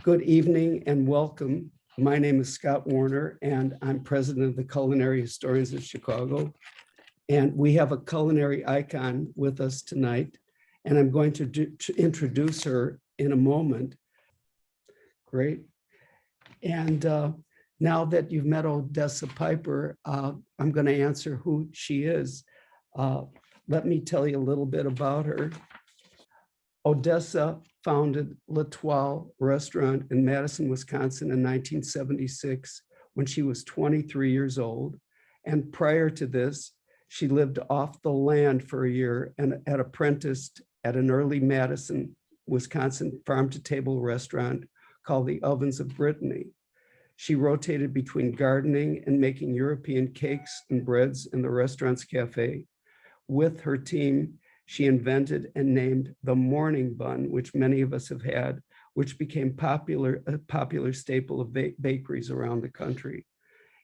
Good evening and welcome. My name is Scott Warner and I'm president of the Culinary Historians of Chicago. And we have a culinary icon with us tonight. And I'm going to introduce her in a moment. Great. And now that you've met Odessa Piper, I'm going to answer who she is. Let me tell you a little bit about her. Odessa founded L'Etoile restaurant in Madison, Wisconsin in 1976 when she was 23 years old. And prior to this, she lived off the land for a year and had apprenticed at an early Madison, Wisconsin farm-to-table restaurant called the Ovens of Brittany. She rotated between gardening and making European cakes and breads in the restaurant's cafe. With her team, she invented and named the morning bun, which many of us have had, which became a popular staple of bakeries around the country.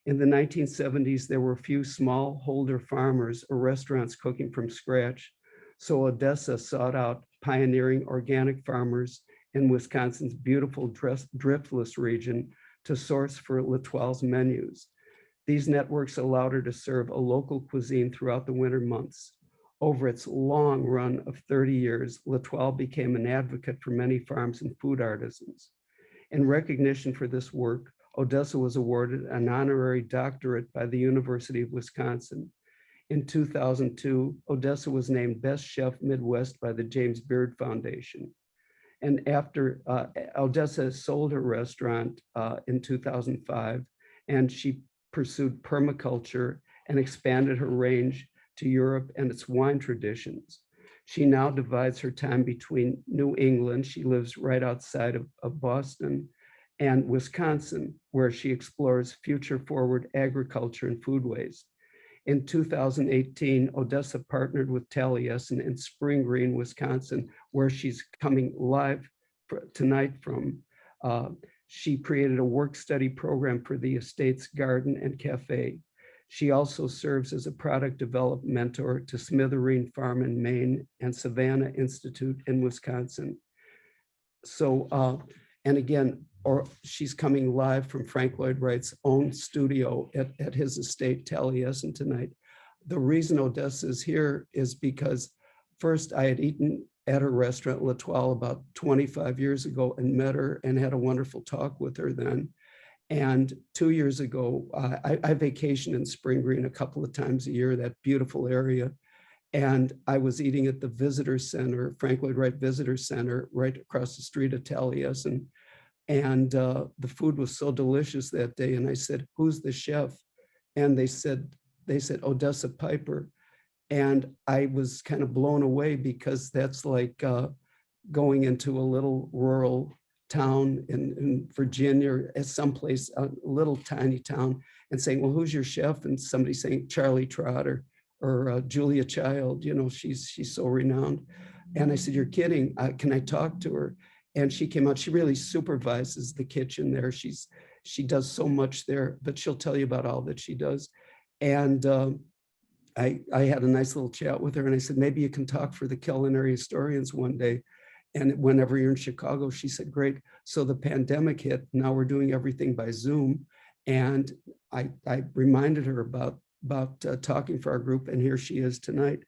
In the 1970s, there were few smallholder farmers or restaurants cooking from scratch. So Odessa sought out pioneering organic farmers in Wisconsin's beautiful driftless region to source for L'Etoile's menus. These networks allowed her to serve a local cuisine throughout the winter months. Over its long run of 30 years, L'Etoile became an advocate for many farms and food artisans. In recognition for this work, Odessa was awarded an honorary doctorate by the University of Wisconsin. In 2002, Odessa was named Best Chef Midwest by the James Beard Foundation. And after Odessa sold her restaurant in 2005, and she pursued permaculture and expanded her range to Europe and its wine traditions. She now divides her time between New England, she lives right outside of Boston, and Wisconsin, where she explores future-forward agriculture and food waste. In 2018, Odessa partnered with Taliesin in Spring Green, Wisconsin, where she's coming live tonight from. She created a work-study program for the estate's garden and cafe. She also serves as a product development mentor to Smithereen Farm in Maine and Savannah Institute in Wisconsin. So, and again, she's coming live from Frank Lloyd Wright's own studio at his estate, Taliesin, tonight. The reason Odessa is here is because first I had eaten at her restaurant, L'Etoile, about 25 years ago and met her and had a wonderful talk with her then. And 2 years ago, I vacation in Spring Green a couple of times a year, that beautiful area. And I was eating at the visitor center, Frank Lloyd Wright Visitor Center, right across the street of Taliesin. And the food was so delicious that day. And I said, "Who's the chef?" And they said, Odessa Piper. And I was kind of blown away because that's like going into a little rural town in Virginia or at someplace, a little tiny town, and saying, "Well, who's your chef?" And somebody saying Charlie Trotter or Julia Child, you know, she's so renowned. And I said, "You're kidding, can I talk to her?" And she came out. She really supervises the kitchen there. She does so much there, but she'll tell you about all that she does. And I had a nice little chat with her and I said, "Maybe you can talk for the culinary historians one day. And whenever you're in Chicago," she said, "Great." So the pandemic hit. Now we're doing everything by Zoom. And I reminded her about talking for our group, and here she is tonight.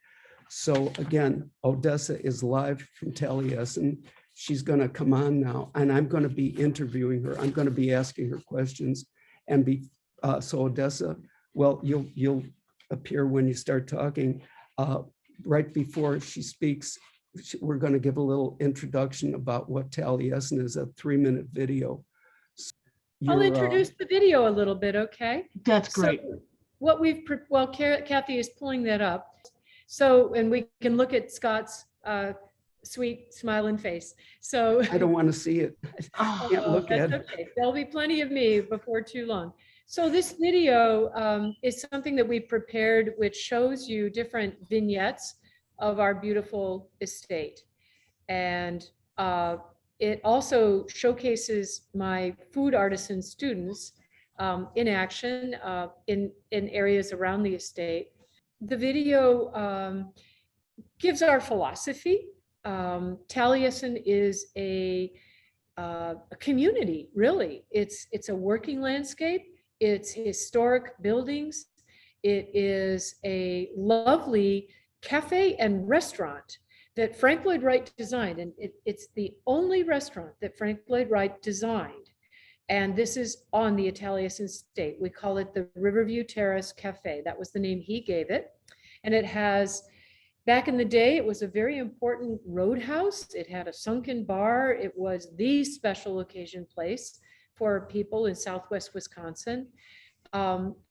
So again, Odessa is live from Taliesin. She's going to come on now, and I'm going to be interviewing her. I'm going to be asking her questions, and so Odessa, well, you'll appear when you start talking. Right before she speaks, we're going to give a little introduction about what Taliesin is, a 3-minute video. I'll introduce the video a little bit, okay? That's great. So what well, Kathy is pulling that up. So, and we can look at Scott's sweet smiling face. So I don't want to see it. I can't look at it. Okay. There'll be plenty of me before too long. So this video is something that we prepared, which shows you different vignettes of our beautiful estate. And it also showcases my food artisan students in action in areas around the estate. The video gives our philosophy. Taliesin is a a community, really. It's a working landscape. It's historic buildings. It is a lovely cafe and restaurant that Frank Lloyd Wright designed. And it's the only restaurant that Frank Lloyd Wright designed. And this is on the Taliesin estate. We call it the Riverview Terrace Cafe. That was the name he gave it. And it has, back in the day, it was a very important roadhouse. It had a sunken bar. It was the special occasion place for people in Southwest Wisconsin.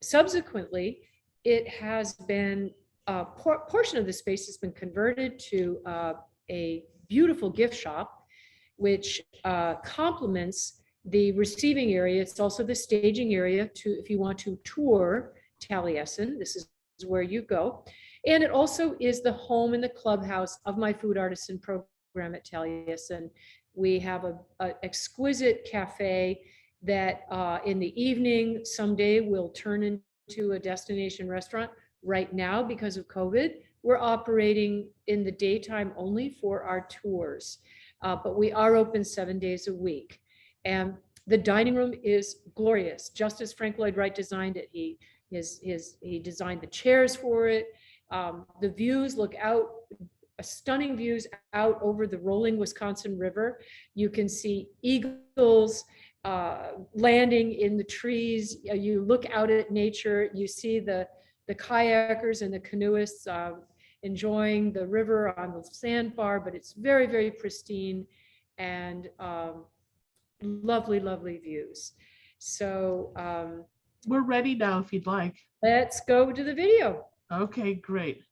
Subsequently, it has been, a portion of the space has been converted to a beautiful gift shop, which complements the receiving area. It's also the staging area to, if you want to tour Taliesin, this is where you go. And it also is the home and the clubhouse of my food artisan program at Taliesin. We have an exquisite cafe that in the evening someday will turn into a destination restaurant. Right now, because of COVID, we're operating in the daytime only for our tours, but we are open 7 days a week. And the dining room is glorious, just as Frank Lloyd Wright designed it. He designed the chairs for it. The views look out, stunning views out over the rolling Wisconsin River. You can see eagles landing in the trees. You look out at nature, you see the kayakers and the canoeists enjoying the river on the sandbar, but it's very, very pristine and lovely, lovely views. So we're ready now if you'd like. Let's go to the video. Okay, great.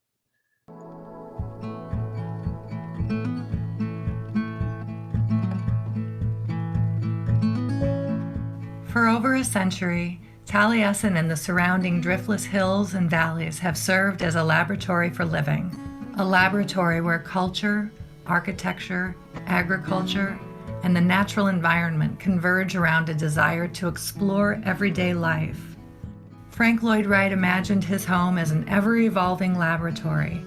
For over a century, Taliesin and the surrounding driftless hills and valleys have served as a laboratory for living, a laboratory where culture, architecture, agriculture, and the natural environment converge around a desire to explore everyday life. Frank Lloyd Wright imagined his home as an ever-evolving laboratory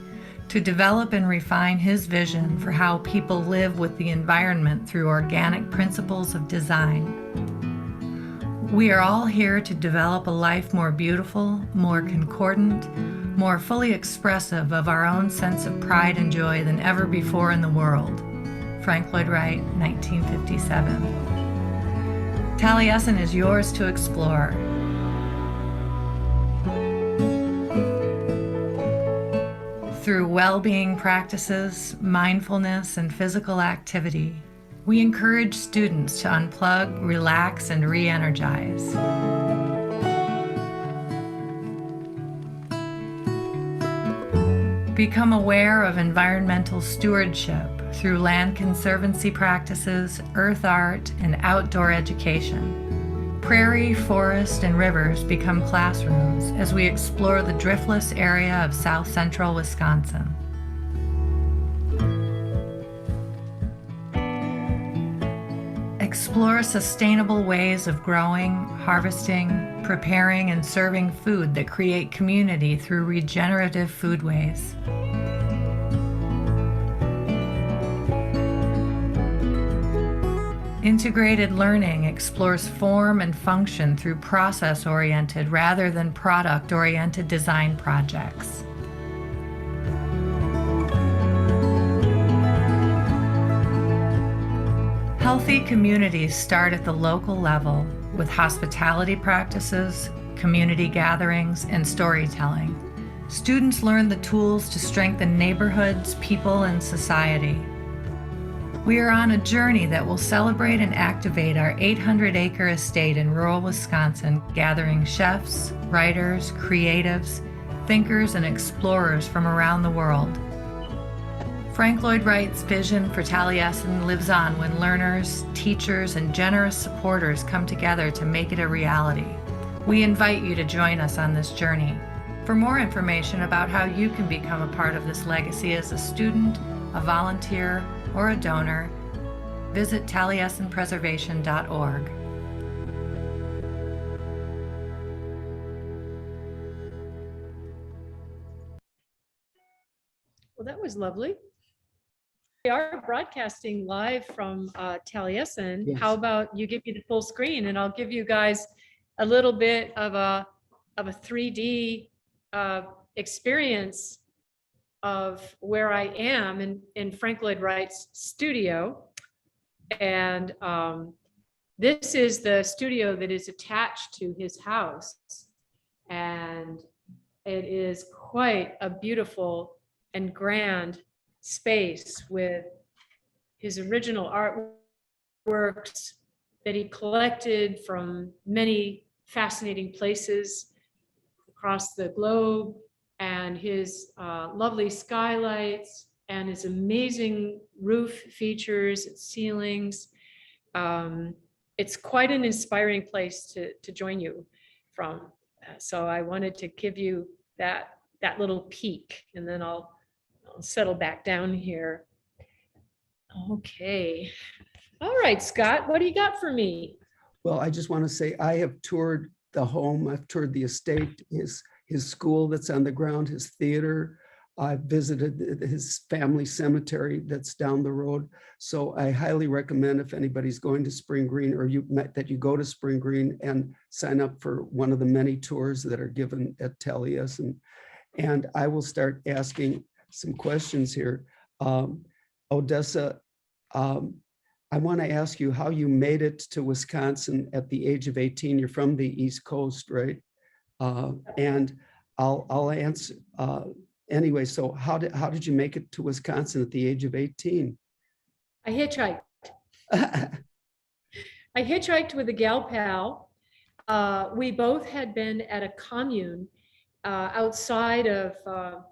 to develop and refine his vision for how people live with the environment through organic principles of design. We are all here to develop a life more beautiful, more concordant, more fully expressive of our own sense of pride and joy than ever before in the world. Frank Lloyd Wright, 1957. Taliesin is yours to explore. Through well-being practices, mindfulness, and physical activity, we encourage students to unplug, relax, and re-energize. Become aware of environmental stewardship through land conservancy practices, earth art, and outdoor education. Prairie, forest, and rivers become classrooms as we explore the driftless area of south central Wisconsin. Explore sustainable ways of growing, harvesting, preparing, and serving food that create community through regenerative foodways. Integrated learning explores form and function through process-oriented rather than product-oriented design projects. Healthy communities start at the local level with hospitality practices, community gatherings, and storytelling. Students learn the tools to strengthen neighborhoods, people, and society. We are on a journey that will celebrate and activate our 800-acre estate in rural Wisconsin, gathering chefs, writers, creatives, thinkers, and explorers from around the world. Frank Lloyd Wright's vision for Taliesin lives on when learners, teachers, and generous supporters come together to make it a reality. We invite you to join us on this journey. For more information about how you can become a part of this legacy as a student, a volunteer, or a donor, visit taliesinpreservation.org. Well, that was lovely. are broadcasting live from Taliesin. Yes. How about you give me the full screen and I'll give you guys a little bit of a 3D experience of where I am in Frank Lloyd Wright's studio. And this is the studio that is attached to his house. And it is quite a beautiful and grand space with his original artworks that he collected from many fascinating places across the globe, and his lovely skylights and his amazing roof features and ceilings. It's quite an inspiring place to join you from. So I wanted to give you that little peek, and then I'll settle back down here. Okay. All right, Scott, what do you got for me? Well, I just want to say I have toured the home, I've toured the estate, his school that's on the ground, his theater. I've visited his family cemetery that's down the road. So I highly recommend, if anybody's going to Spring Green, or that you go to Spring Green and sign up for one of the many tours that are given at Taliesin. And I will start asking some questions here. Odessa, I want to ask you how you made it to Wisconsin at the age of 18. You're from the East Coast, right? And I'll answer anyway. So how did you make it to Wisconsin at the age of 18? I hitchhiked. I hitchhiked with a gal pal. We both had been at a commune outside of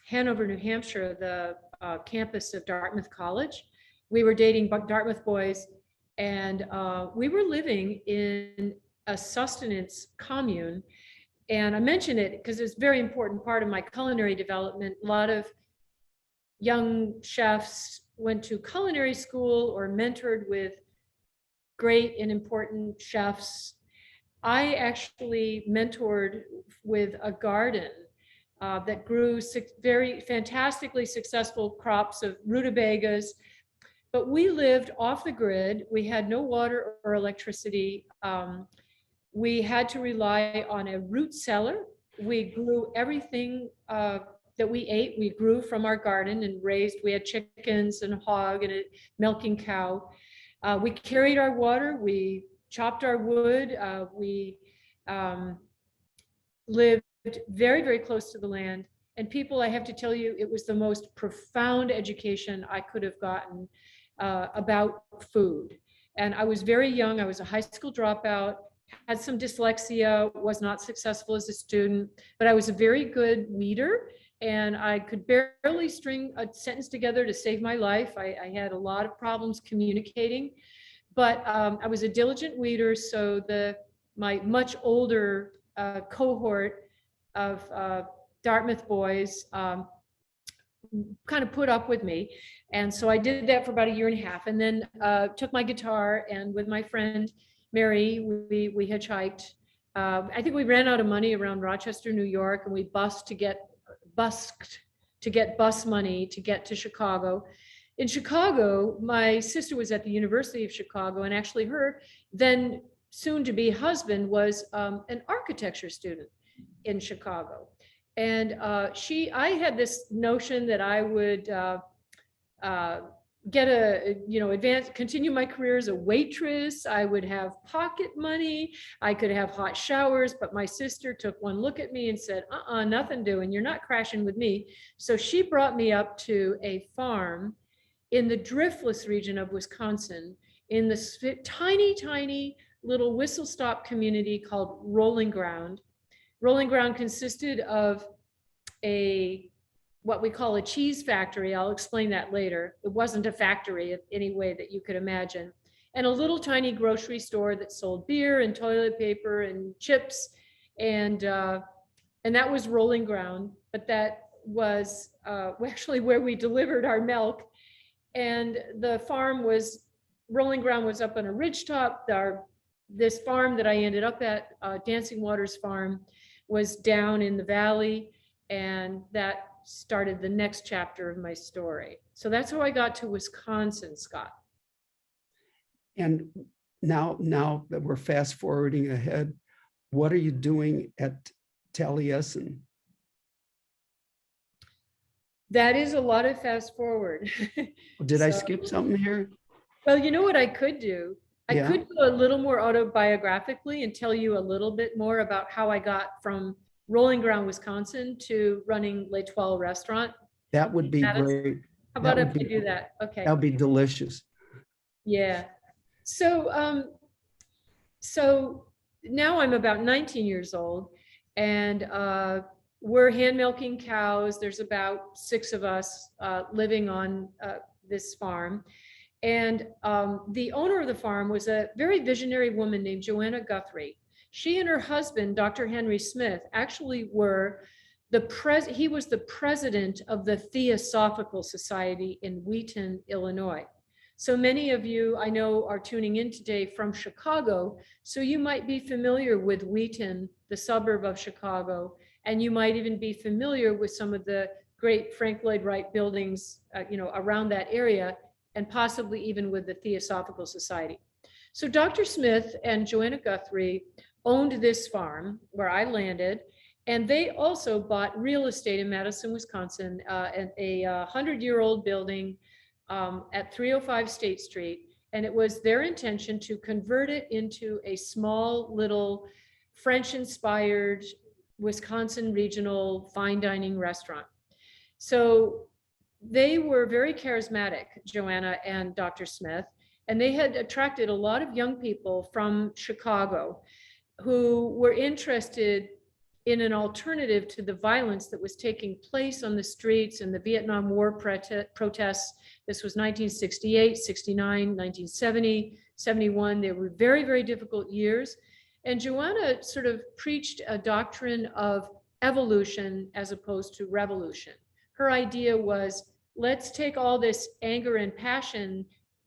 Hanover, New Hampshire, the campus of Dartmouth College. We were dating Dartmouth boys, and we were living in a sustenance commune. And I mention it because it's a very important part of my culinary development. A lot of young chefs went to culinary school or mentored with great and important chefs. I actually mentored with a garden that grew very fantastically successful crops of rutabagas, but we lived off the grid. We had no water or electricity. We had to rely on a root cellar. We grew everything that we ate. We grew from our garden and raised, we had chickens and a hog and a milking cow. We carried our water, we chopped our wood, we lived very, very close to the land. And people, I have to tell you, it was the most profound education I could have gotten about food. And I was very young. I was a high school dropout, had some dyslexia, was not successful as a student, but I was a very good weeder, and I could barely string a sentence together to save my life. I had a lot of problems communicating, but I was a diligent weeder. So my much older cohort of Dartmouth boys kind of put up with me. And so I did that for about a year and a half, and then took my guitar, and with my friend Mary, we hitchhiked. I think we ran out of money around Rochester, New York, and we busked to get bus money to get to Chicago. In Chicago, my sister was at the University of Chicago, and actually her then soon-to-be husband was an architecture student in Chicago. And I had this notion that I would continue my career as a waitress. I would have pocket money. I could have hot showers, but my sister took one look at me and said, nothing doing. You're not crashing with me. So she brought me up to a farm in the driftless region of Wisconsin, in the tiny, tiny little whistle-stop community called Rolling Ground. Rolling Ground consisted of what we call a cheese factory. I'll explain that later. It wasn't a factory in any way that you could imagine. And a little tiny grocery store that sold beer and toilet paper and chips. And that was Rolling Ground, but that was actually where we delivered our milk. And the farm Rolling Ground was up on a ridgetop. This farm that I ended up at, Dancing Waters Farm, was down in the valley, and that started the next chapter of my story. So that's how I got to Wisconsin, Scott. And now that we're fast forwarding ahead, what are you doing at Taliesin? That is a lot of fast forward. Did I So- skip something here? Well, you know what I could do? I Yeah. could go a little more autobiographically and tell you a little bit more about how I got from Rolling Ground, Wisconsin to running L'Etoile restaurant. That would be Madison. great. How That about would if I be- do that? Okay. That would be delicious. Yeah. So now I'm about 19 years old, and we're hand milking cows. There's about 6 of us living on this farm. And the owner of the farm was a very visionary woman named Joanna Guthrie. She and her husband, Dr. Henry Smith, actually were he was the president of the Theosophical Society in Wheaton, Illinois. So many of you I know are tuning in today from Chicago. So you might be familiar with Wheaton, the suburb of Chicago, and you might even be familiar with some of the great Frank Lloyd Wright buildings, around that area, and possibly even with the Theosophical Society. So Dr. Smith and Joanna Guthrie owned this farm where I landed, and they also bought real estate in Madison, Wisconsin, a 100-year-old building at 305 State Street. And it was their intention to convert it into a small little French-inspired Wisconsin regional fine dining restaurant. So they were very charismatic, Joanna and Dr. Smith, and they had attracted a lot of young people from Chicago who were interested in an alternative to the violence that was taking place on the streets and the Vietnam War protests. This was 1968, 69, 1970, 71. They were very, very difficult years. And Joanna sort of preached a doctrine of evolution as opposed to revolution. Her idea was, let's take all this anger and passion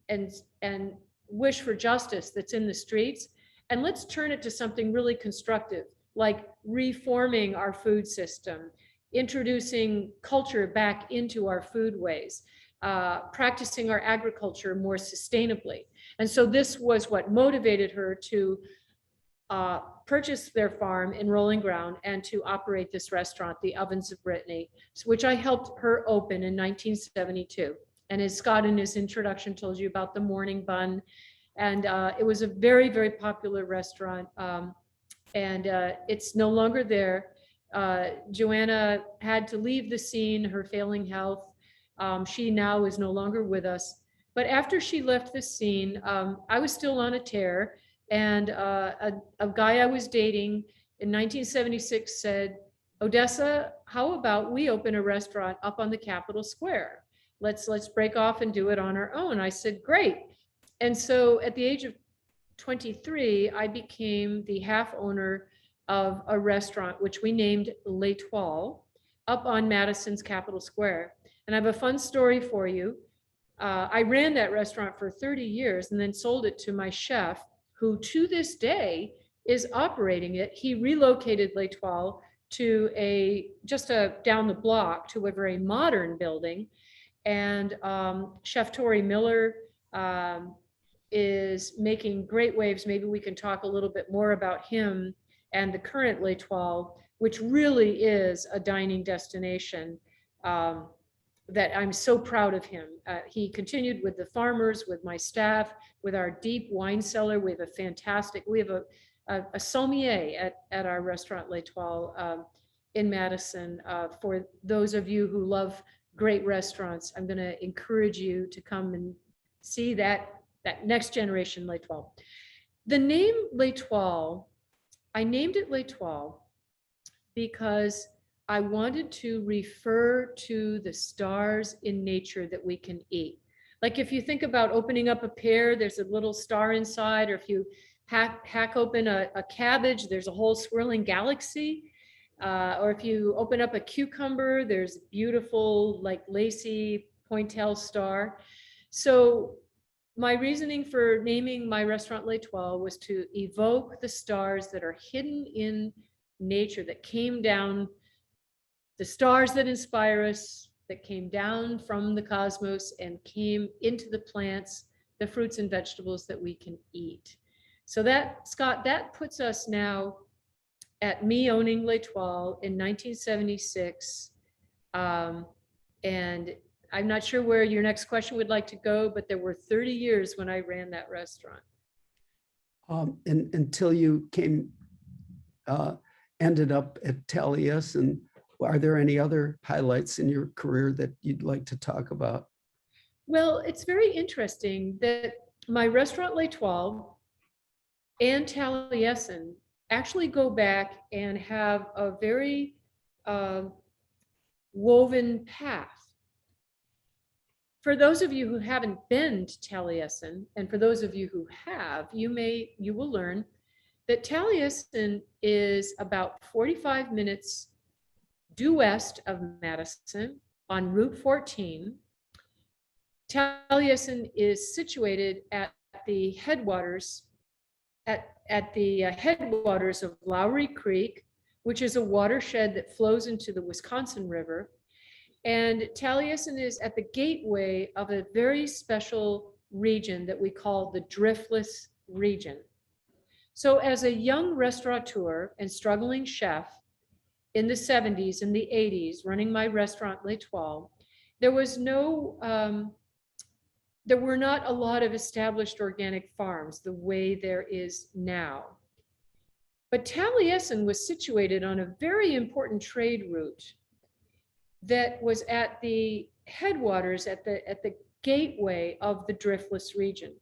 and wish for justice that's in the streets, and let's turn it to something really constructive, like reforming our food system, introducing culture back into our foodways, practicing our agriculture more sustainably. And so this was what motivated her to purchase their farm in Rolling Ground and to operate this restaurant, the Ovens of Brittany, which I helped her open in 1972. And as Scott in his introduction told you about the morning bun, and it was a very, very popular restaurant. And it's no longer there. Joanna had to leave the scene, her failing health. She now is no longer with us. But after she left the scene, I was still on a tear. And a guy I was dating in 1976 said, Odessa, how about we open a restaurant up on the Capitol Square? Let's break off and do it on our own. I said, great. And so at the age of 23, I became the half owner of a restaurant, which we named L'Etoile, up on Madison's Capitol Square. And I have a fun story for you. I ran that restaurant for 30 years and then sold it to my chef, who to this day is operating it. He relocated L'Etoile to just down the block to a very modern building. And Chef Tori Miller is making great waves. Maybe we can talk a little bit more about him and the current L'Etoile, which really is a dining destination that I'm so proud of him. He continued with the farmers, with my staff, with our deep wine cellar. We have a sommelier at our restaurant L'Etoile in Madison. For those of you who love great restaurants, I'm gonna encourage you to come and see that next generation L'Etoile. The name L'Etoile, I named it L'Etoile because I wanted to refer to the stars in nature that we can eat. Like if you think about opening up a pear, there's a little star inside, or if you hack open a cabbage, there's a whole swirling galaxy. Or if you open up a cucumber, there's beautiful, like lacy pointelle star. So my reasoning for naming my restaurant L'Etoile was to evoke the stars that are hidden in nature, that came down the stars that inspire us, that came down from the cosmos and came into the plants, the fruits and vegetables that we can eat. So that, Scott, that puts us now at me owning L'Etoile in 1976. And I'm not sure where your next question would like to go, but there were 30 years when I ran that restaurant. And until you ended up at Taliesin, are there any other highlights in your career that you'd like to talk about? Well, it's very interesting that my restaurant L'Etoile and Taliesin actually go back and have a very woven path. For those of you who haven't been to Taliesin, and for those of you who have, you will learn that Taliesin is about 45 minutes due west of Madison on Route 14. Taliesin is situated at the headwaters headwaters of Lowry Creek, which is a watershed that flows into the Wisconsin River. And Taliesin is at the gateway of a very special region that we call the driftless region. So as a young restaurateur and struggling chef in the 70s and the 80s, running my restaurant L'Etoile, there were not a lot of established organic farms the way there is now. But Taliesin was situated on a very important trade route that was at the headwaters, at the gateway of the driftless region.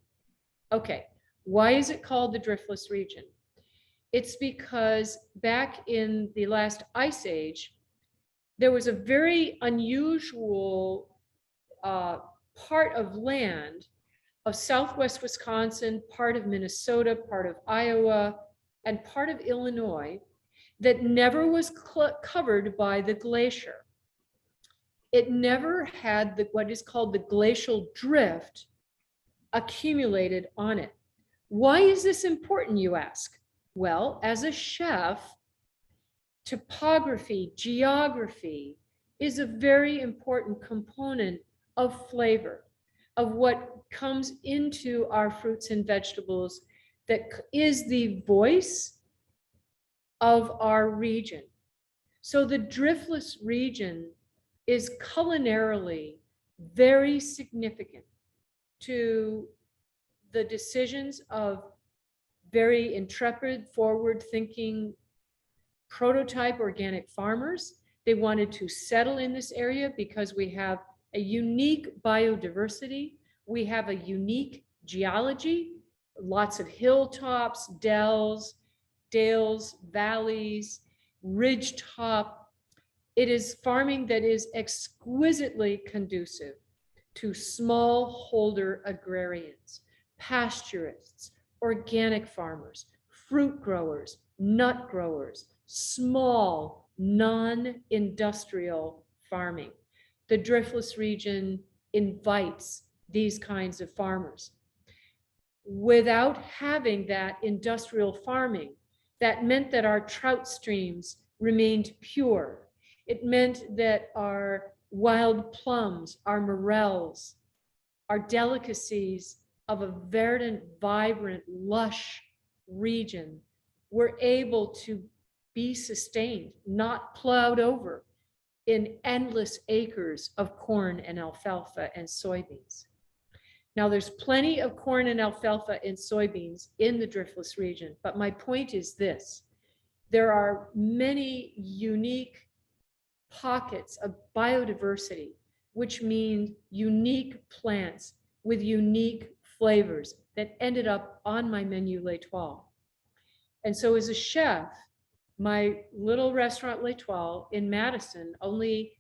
Okay, why is it called the driftless region? It's because back in the last ice age, there was a very unusual part of land of Southwest Wisconsin, part of Minnesota, part of Iowa, and part of Illinois that never was covered by the glacier. It never had what is called the glacial drift accumulated on it. Why is this important, you ask? Well, as a chef, topography, geography is a very important component of flavor, of what comes into our fruits and vegetables that is the voice of our region. So the driftless region is culinarily very significant to the decisions of very intrepid, forward-thinking prototype organic farmers. They wanted to settle in this area because we have a unique biodiversity. We have a unique geology, lots of hilltops, dales, valleys, ridge top. It is farming that is exquisitely conducive to smallholder agrarians, pasturists, organic farmers, fruit growers, nut growers, small, non-industrial farming. The driftless region invites these kinds of farmers. Without having that industrial farming, that meant that our trout streams remained pure. It meant that our wild plums, our morels, our delicacies of a verdant, vibrant, lush region were able to be sustained, not plowed over in endless acres of corn and alfalfa and soybeans. Now, there's plenty of corn and alfalfa and soybeans in the driftless region, but my point is this: there are many unique pockets of biodiversity, which mean unique plants with unique flavors that ended up on my menu L'Etoile. And so as a chef, my little restaurant L'Etoile in Madison, only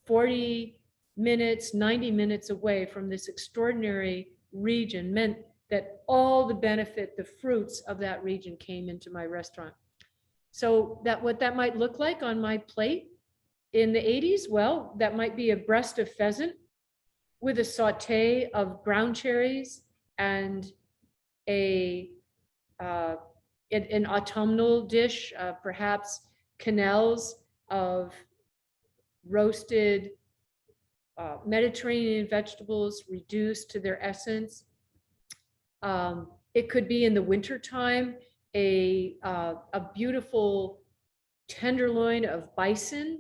40 minutes, 90 minutes away from this extraordinary region, meant that all the benefit, the fruits of that region came into my restaurant. So that what that might look like on my plate in the 80s, well, that might be a breast of pheasant with a saute of ground cherries and an autumnal dish, perhaps quenelles of roasted Mediterranean vegetables reduced to their essence. It could be in the wintertime, a beautiful tenderloin of bison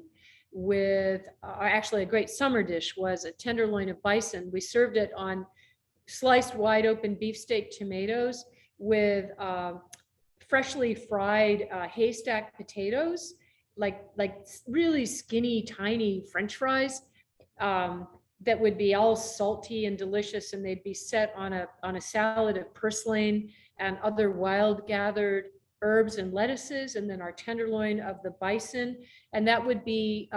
with, actually a great summer dish was a tenderloin of bison. We served it on sliced wide open beefsteak tomatoes with freshly fried haystack potatoes, like really skinny, tiny French fries that would be all salty and delicious, and they'd be set on a salad of purslane and other wild gathered herbs and lettuces, and then our tenderloin of the bison, and that would be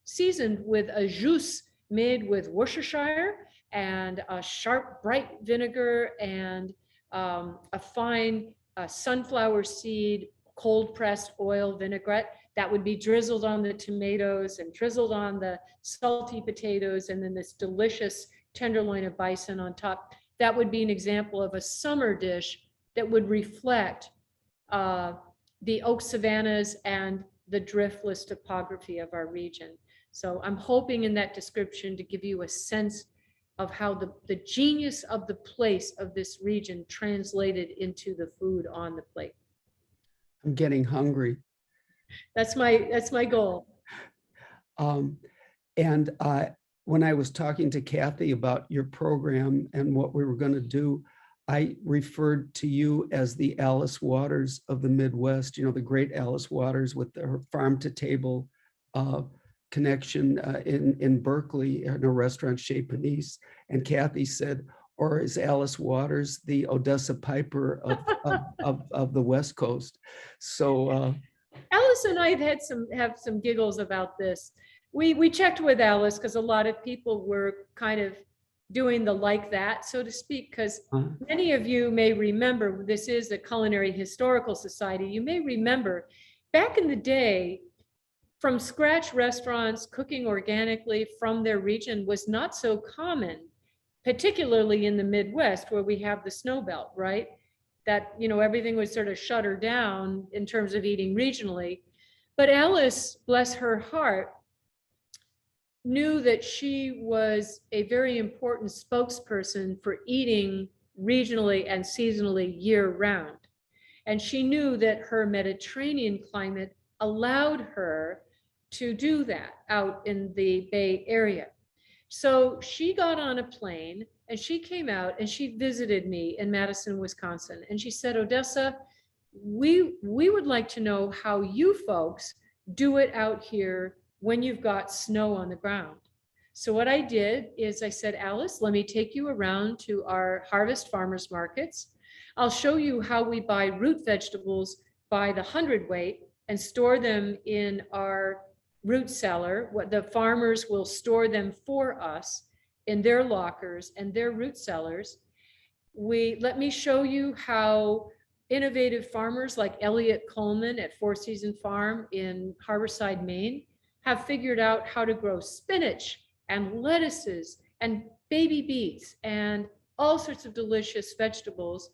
seasoned with a jus made with Worcestershire and a sharp, bright vinegar and a fine sunflower seed cold pressed oil vinaigrette that would be drizzled on the tomatoes and drizzled on the salty potatoes, and then this delicious tenderloin of bison on top. That would be an example of a summer dish that would reflect the oak savannas and the driftless topography of our region. So I'm hoping in that description to give you a sense of how the genius of the place of this region translated into the food on the plate. I'm getting hungry. That's my goal. And when I was talking to Kathy about your program and what we were going to do, I referred to you as the Alice Waters of the Midwest, you know, the great Alice Waters with her farm to table connection in Berkeley in a restaurant Chez Panisse. And Kathy said, or is Alice Waters the Odessa Piper of the West Coast? So Alice and I have some giggles about this. We checked with Alice because a lot of people were kind of doing the like that, so to speak, because many of you may remember, this is a culinary historical society. You may remember back in the day, from scratch restaurants cooking organically from their region was not so common, particularly in the Midwest where we have the snow belt, right? That, you know, everything was sort of shuttered down in terms of eating regionally. But Alice, bless her heart, knew that she was a very important spokesperson for eating regionally and seasonally year round. And she knew that her Mediterranean climate allowed her to do that out in the Bay Area. So she got on a plane and she came out and she visited me in Madison, Wisconsin. And she said, Odessa, we would like to know how you folks do it out here when you've got snow on the ground. So what I did is I said, Alice, let me take you around to our harvest farmers markets. I'll show you how we buy root vegetables by the hundredweight and store them in our root cellar. What the farmers will store them for us in their lockers and their root cellars. Let me show you how innovative farmers like Elliot Coleman at Four Season Farm in Harborside, Maine, have figured out how to grow spinach and lettuces and baby beets and all sorts of delicious vegetables,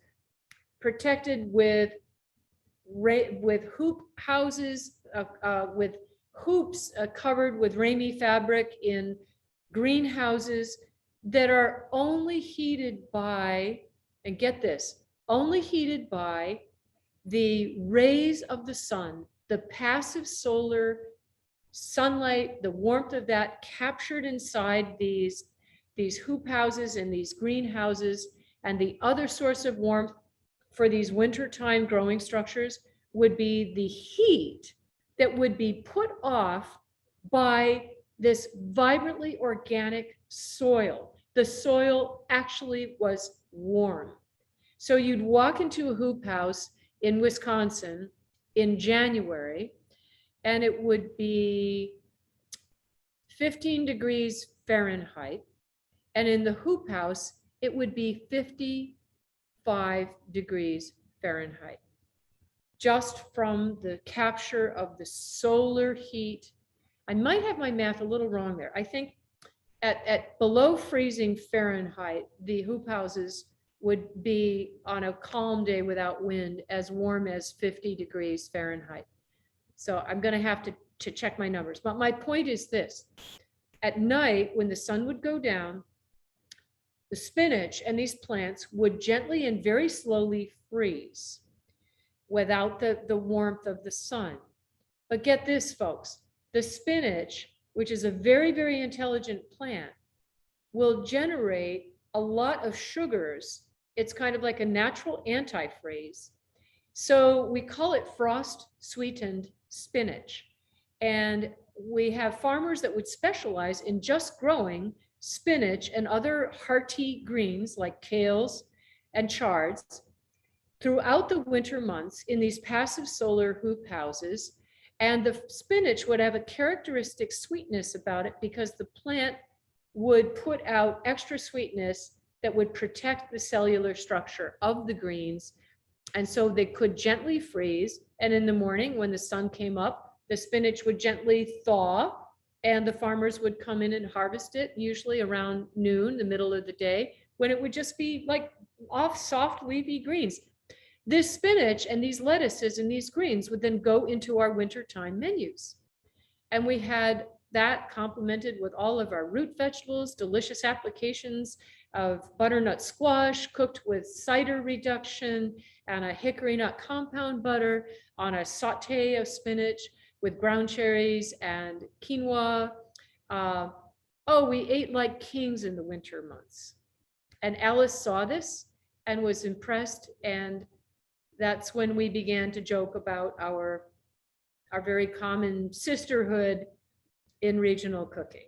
protected with hoop houses, with hoops covered with Ramie fabric in greenhouses that are only heated by, and get this, only heated by the rays of the sun, the passive solar sunlight, the warmth of that captured inside these hoop houses and these greenhouses. And the other source of warmth for these wintertime growing structures would be the heat that would be put off by this vibrantly organic soil. The soil actually was warm. So you'd walk into a hoop house in Wisconsin in January, and it would be 15 degrees Fahrenheit. And in the hoop house, it would be 55 degrees Fahrenheit, just from the capture of the solar heat. I might have my math a little wrong there. I think at below freezing Fahrenheit, the hoop houses would be on a calm day without wind as warm as 50 degrees Fahrenheit. So I'm going to have to to check my numbers. But my point is this: at night, when the sun would go down, the spinach and these plants would gently and very slowly freeze without the warmth of the sun. But get this, folks, the spinach, which is a very, very intelligent plant, will generate a lot of sugars. It's kind of like a natural antifreeze. So we call it frost sweetened spinach. And we have farmers that would specialize in just growing spinach and other hearty greens like kales and chards throughout the winter months in these passive solar hoop houses. And the spinach would have a characteristic sweetness about it because the plant would put out extra sweetness that would protect the cellular structure of the greens. And so they could gently freeze. And in the morning, when the sun came up, the spinach would gently thaw, and the farmers would come in and harvest it, usually around noon, the middle of the day, when it would just be like off soft, leafy greens. This spinach and these lettuces and these greens would then go into our wintertime menus. And we had that complemented with all of our root vegetables, delicious applications of butternut squash cooked with cider reduction and a hickory nut compound butter on a saute of spinach with ground cherries and quinoa. We ate like kings in the winter months. And Alice saw this and was impressed. And that's when we began to joke about our very common sisterhood in regional cooking.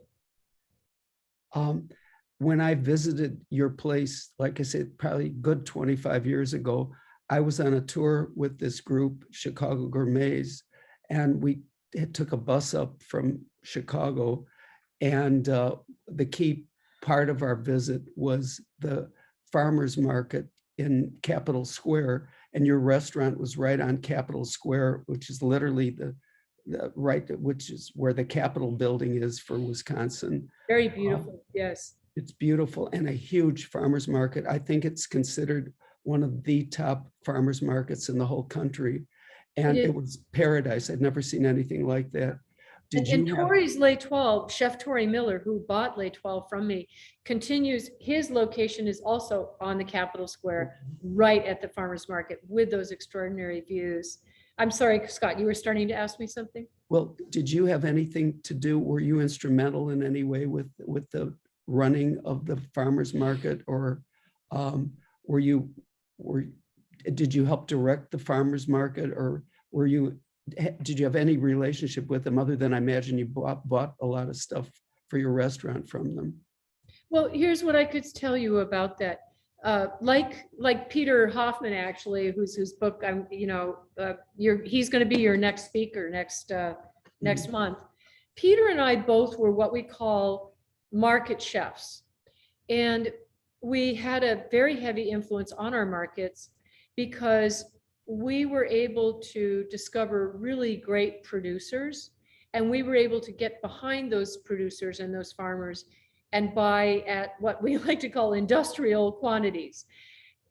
When I visited your place, like I said, probably good 25 years ago, I was on a tour with this group, Chicago Gourmets, and we took a bus up from Chicago. And the key part of our visit was the farmers market in Capitol Square. And your restaurant was right on Capitol Square, which is literally which is where the Capitol building is for Wisconsin. Very beautiful, yes. It's beautiful, and a huge farmers market. I think it's considered one of the top farmers markets in the whole country. And it was paradise. I'd never seen anything like that. And Tori's L'Etoile, Chef Tori Miller, who bought L'Etoile from me, continues, his location is also on the Capitol Square, right at the farmers market with those extraordinary views. I'm sorry, Scott, you were starting to ask me something? Well, did you have anything to do, were you instrumental in any way with the running of the farmers market, or did you help direct the farmers market, or did you have any relationship with them other than I imagine you bought a lot of stuff for your restaurant from them? Well, here's what I could tell you about that. Like Peter Hoffman, actually, whose book he's going to be your next speaker next month. Peter and I both were what we call market chefs, and we had a very heavy influence on our markets because we were able to discover really great producers, and we were able to get behind those producers and those farmers and buy at what we like to call industrial quantities.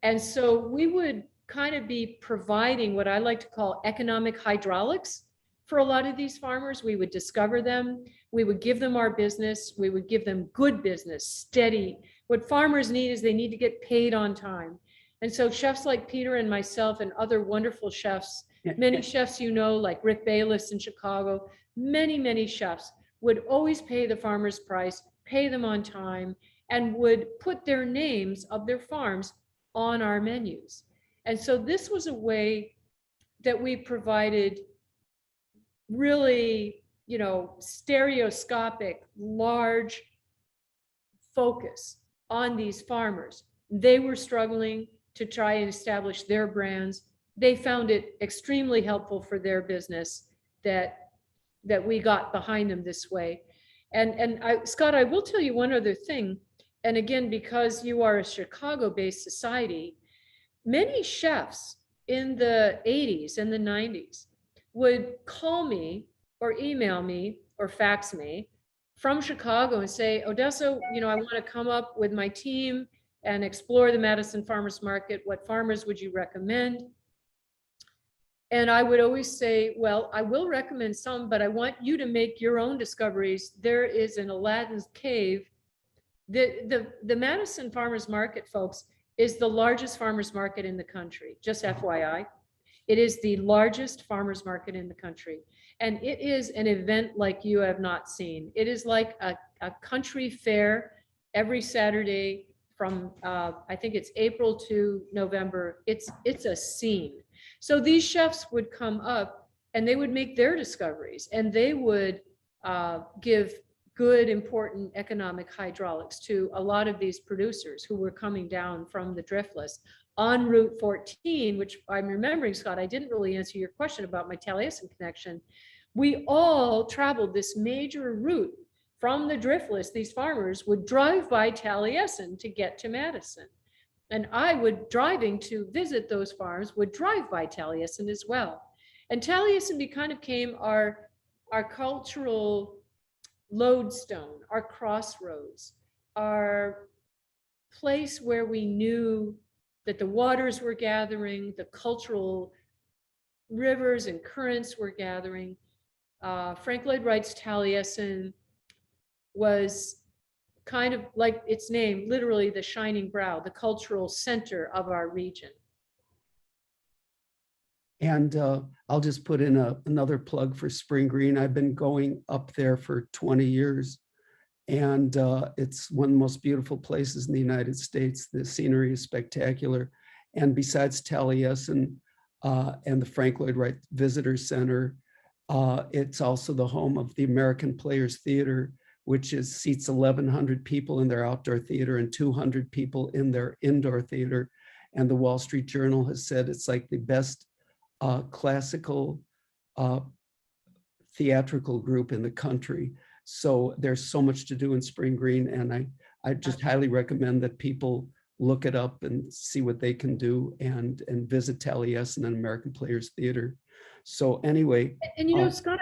And so we would kind of be providing what I like to call economic hydraulics for a lot of these farmers. We would discover them, we would give them our business, we would give them good business, steady. What farmers need is they need to get paid on time. And so chefs like Peter and myself and other wonderful chefs, many chefs like Rick Bayless in Chicago, many chefs would always pay the farmer's price, pay them on time, and would put their names of their farms on our menus. And so this was a way that we provided really, stereoscopic, large focus on these farmers. They were struggling to try and establish their brands. They found it extremely helpful for their business that we got behind them this way. And Scott, I will tell you one other thing. And again, because you are a Chicago-based society, many chefs in the 80s and the 90s would call me or email me or fax me from Chicago and say, Odessa, I want to come up with my team and explore the Madison Farmers Market. What farmers would you recommend? And I would always say, well, I will recommend some, but I want you to make your own discoveries. There is an Aladdin's cave. The Madison Farmers Market, folks, is the largest farmers market in the country, just FYI. It is the largest farmers market in the country. And it is an event like you have not seen. It is like a country fair every Saturday from, I think it's April to November. It's a scene. So these chefs would come up and they would make their discoveries, and they would give good, important economic hydraulics to a lot of these producers who were coming down from the Driftless on Route 14, which I'm remembering, Scott, I didn't really answer your question about my Taliesin connection. We all traveled this major route from the Driftless. These farmers would drive by Taliesin to get to Madison. And I would, driving to visit those farms, would drive by Taliesin as well. And Taliesin kind of became our cultural lodestone, our crossroads, our place where we knew that the waters were gathering, the cultural rivers and currents were gathering. Frank Lloyd Wright's Taliesin was kind of like its name, literally the shining brow, the cultural center of our region. And I'll just put in another plug for Spring Green. I've been going up there for 20 years, and it's one of the most beautiful places in the United States. The scenery is spectacular. And besides Taliesin and the Frank Lloyd Wright Visitor Center, it's also the home of the American Players Theater, which seats 1,100 people in their outdoor theater and 200 people in their indoor theater. And the Wall Street Journal has said it's like the best classical theatrical group in the country. So there's so much to do in Spring Green, and I just highly recommend that people look it up and see what they can do, and visit Taliesin and American Players Theater. So anyway. And you know, Scott,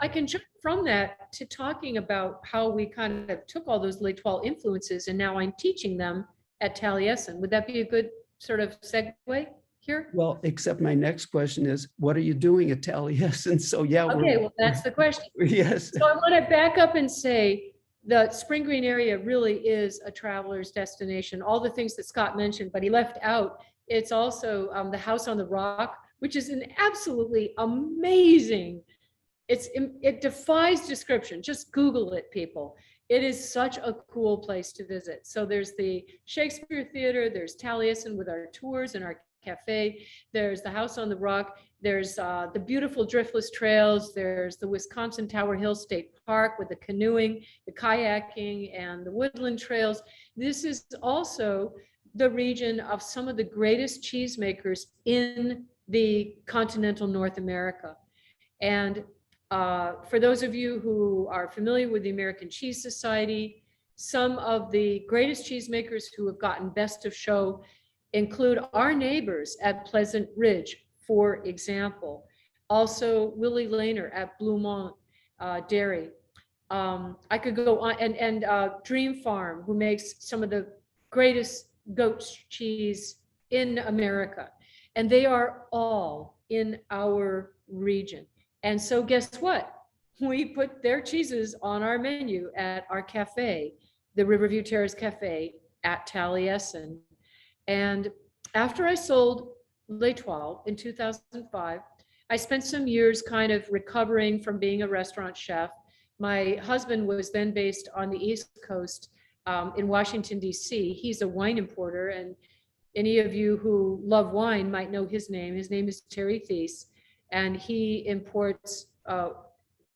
I can jump from that to talking about how we kind of took all those L'Etoile influences and now I'm teaching them at Taliesin. Would that be a good sort of segue here? Well, except my next question is, what are you doing at Taliesin? So yeah. Okay, well, that's the question. Yes. So I want to back up and say the Spring Green area really is a traveler's destination. All the things that Scott mentioned, but he left out, it's also the House on the Rock, which is an absolutely amazing, it defies description. Just Google it, people. It is such a cool place to visit. So there's the Shakespeare Theater, there's Taliesin with our tours and our cafe, there's the House on the Rock, there's the beautiful Driftless trails, there's the Wisconsin Tower Hill State Park with the canoeing, the kayaking, and the woodland trails. This is also the region of some of the greatest cheesemakers in the continental North America. And for those of you who are familiar with the American Cheese Society, some of the greatest cheesemakers who have gotten best of show include our neighbors at Pleasant Ridge, for example. Also, Willie Lehner at Bluemont Dairy. I could go on, and Dream Farm, who makes some of the greatest goat cheese in America. And they are all in our region. And so guess what? We put their cheeses on our menu at our cafe, the Riverview Terrace Cafe at Taliesin. And after I sold L'Etoile in 2005, I spent some years kind of recovering from being a restaurant chef. My husband was then based on the East Coast in Washington, D.C. He's a wine importer, and any of you who love wine might know his name. His name is Terry Thies, and he imports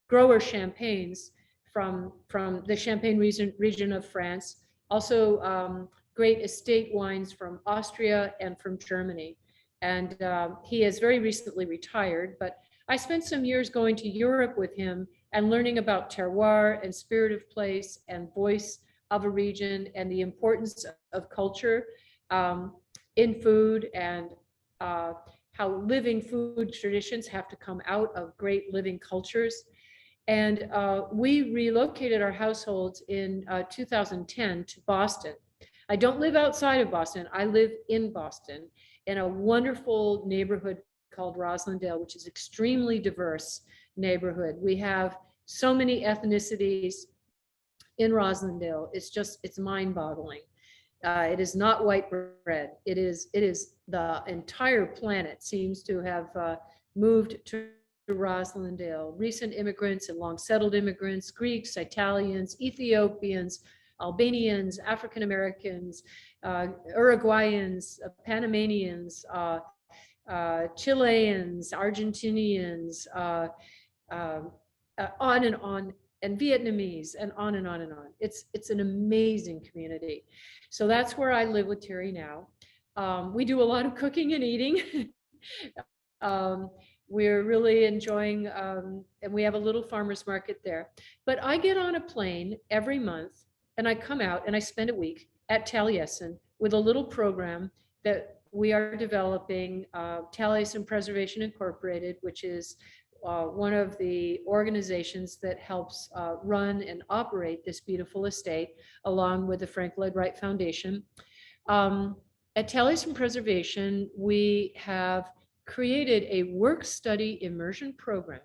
grower champagnes from the Champagne region of France. Also, great estate wines from Austria and from Germany. And he has very recently retired, but I spent some years going to Europe with him and learning about terroir and spirit of place and voice of a region and the importance of culture in food, and how living food traditions have to come out of great living cultures. And we relocated our households in 2010 to Boston. I don't live outside of Boston. I live in Boston in a wonderful neighborhood called Roslindale, which is extremely diverse neighborhood. We have so many ethnicities in Roslindale. It's mind-boggling. It is not white bread. It is the entire planet seems to have moved to Roslindale. Recent immigrants and long settled immigrants, Greeks, Italians, Ethiopians, Albanians, African Americans, Uruguayans, Panamanians, Chileans, Argentinians, on, and Vietnamese, and on and on and on. It's an amazing community. So that's where I live with Terry now. We do a lot of cooking and eating. We're really enjoying, and we have a little farmer's market there. But I get on a plane every month and I come out and I spend a week at Taliesin with a little program that we are developing, Taliesin Preservation Incorporated, which is one of the organizations that helps run and operate this beautiful estate, along with the Frank Lloyd Wright Foundation. At Taliesin Preservation, we have created a work-study immersion program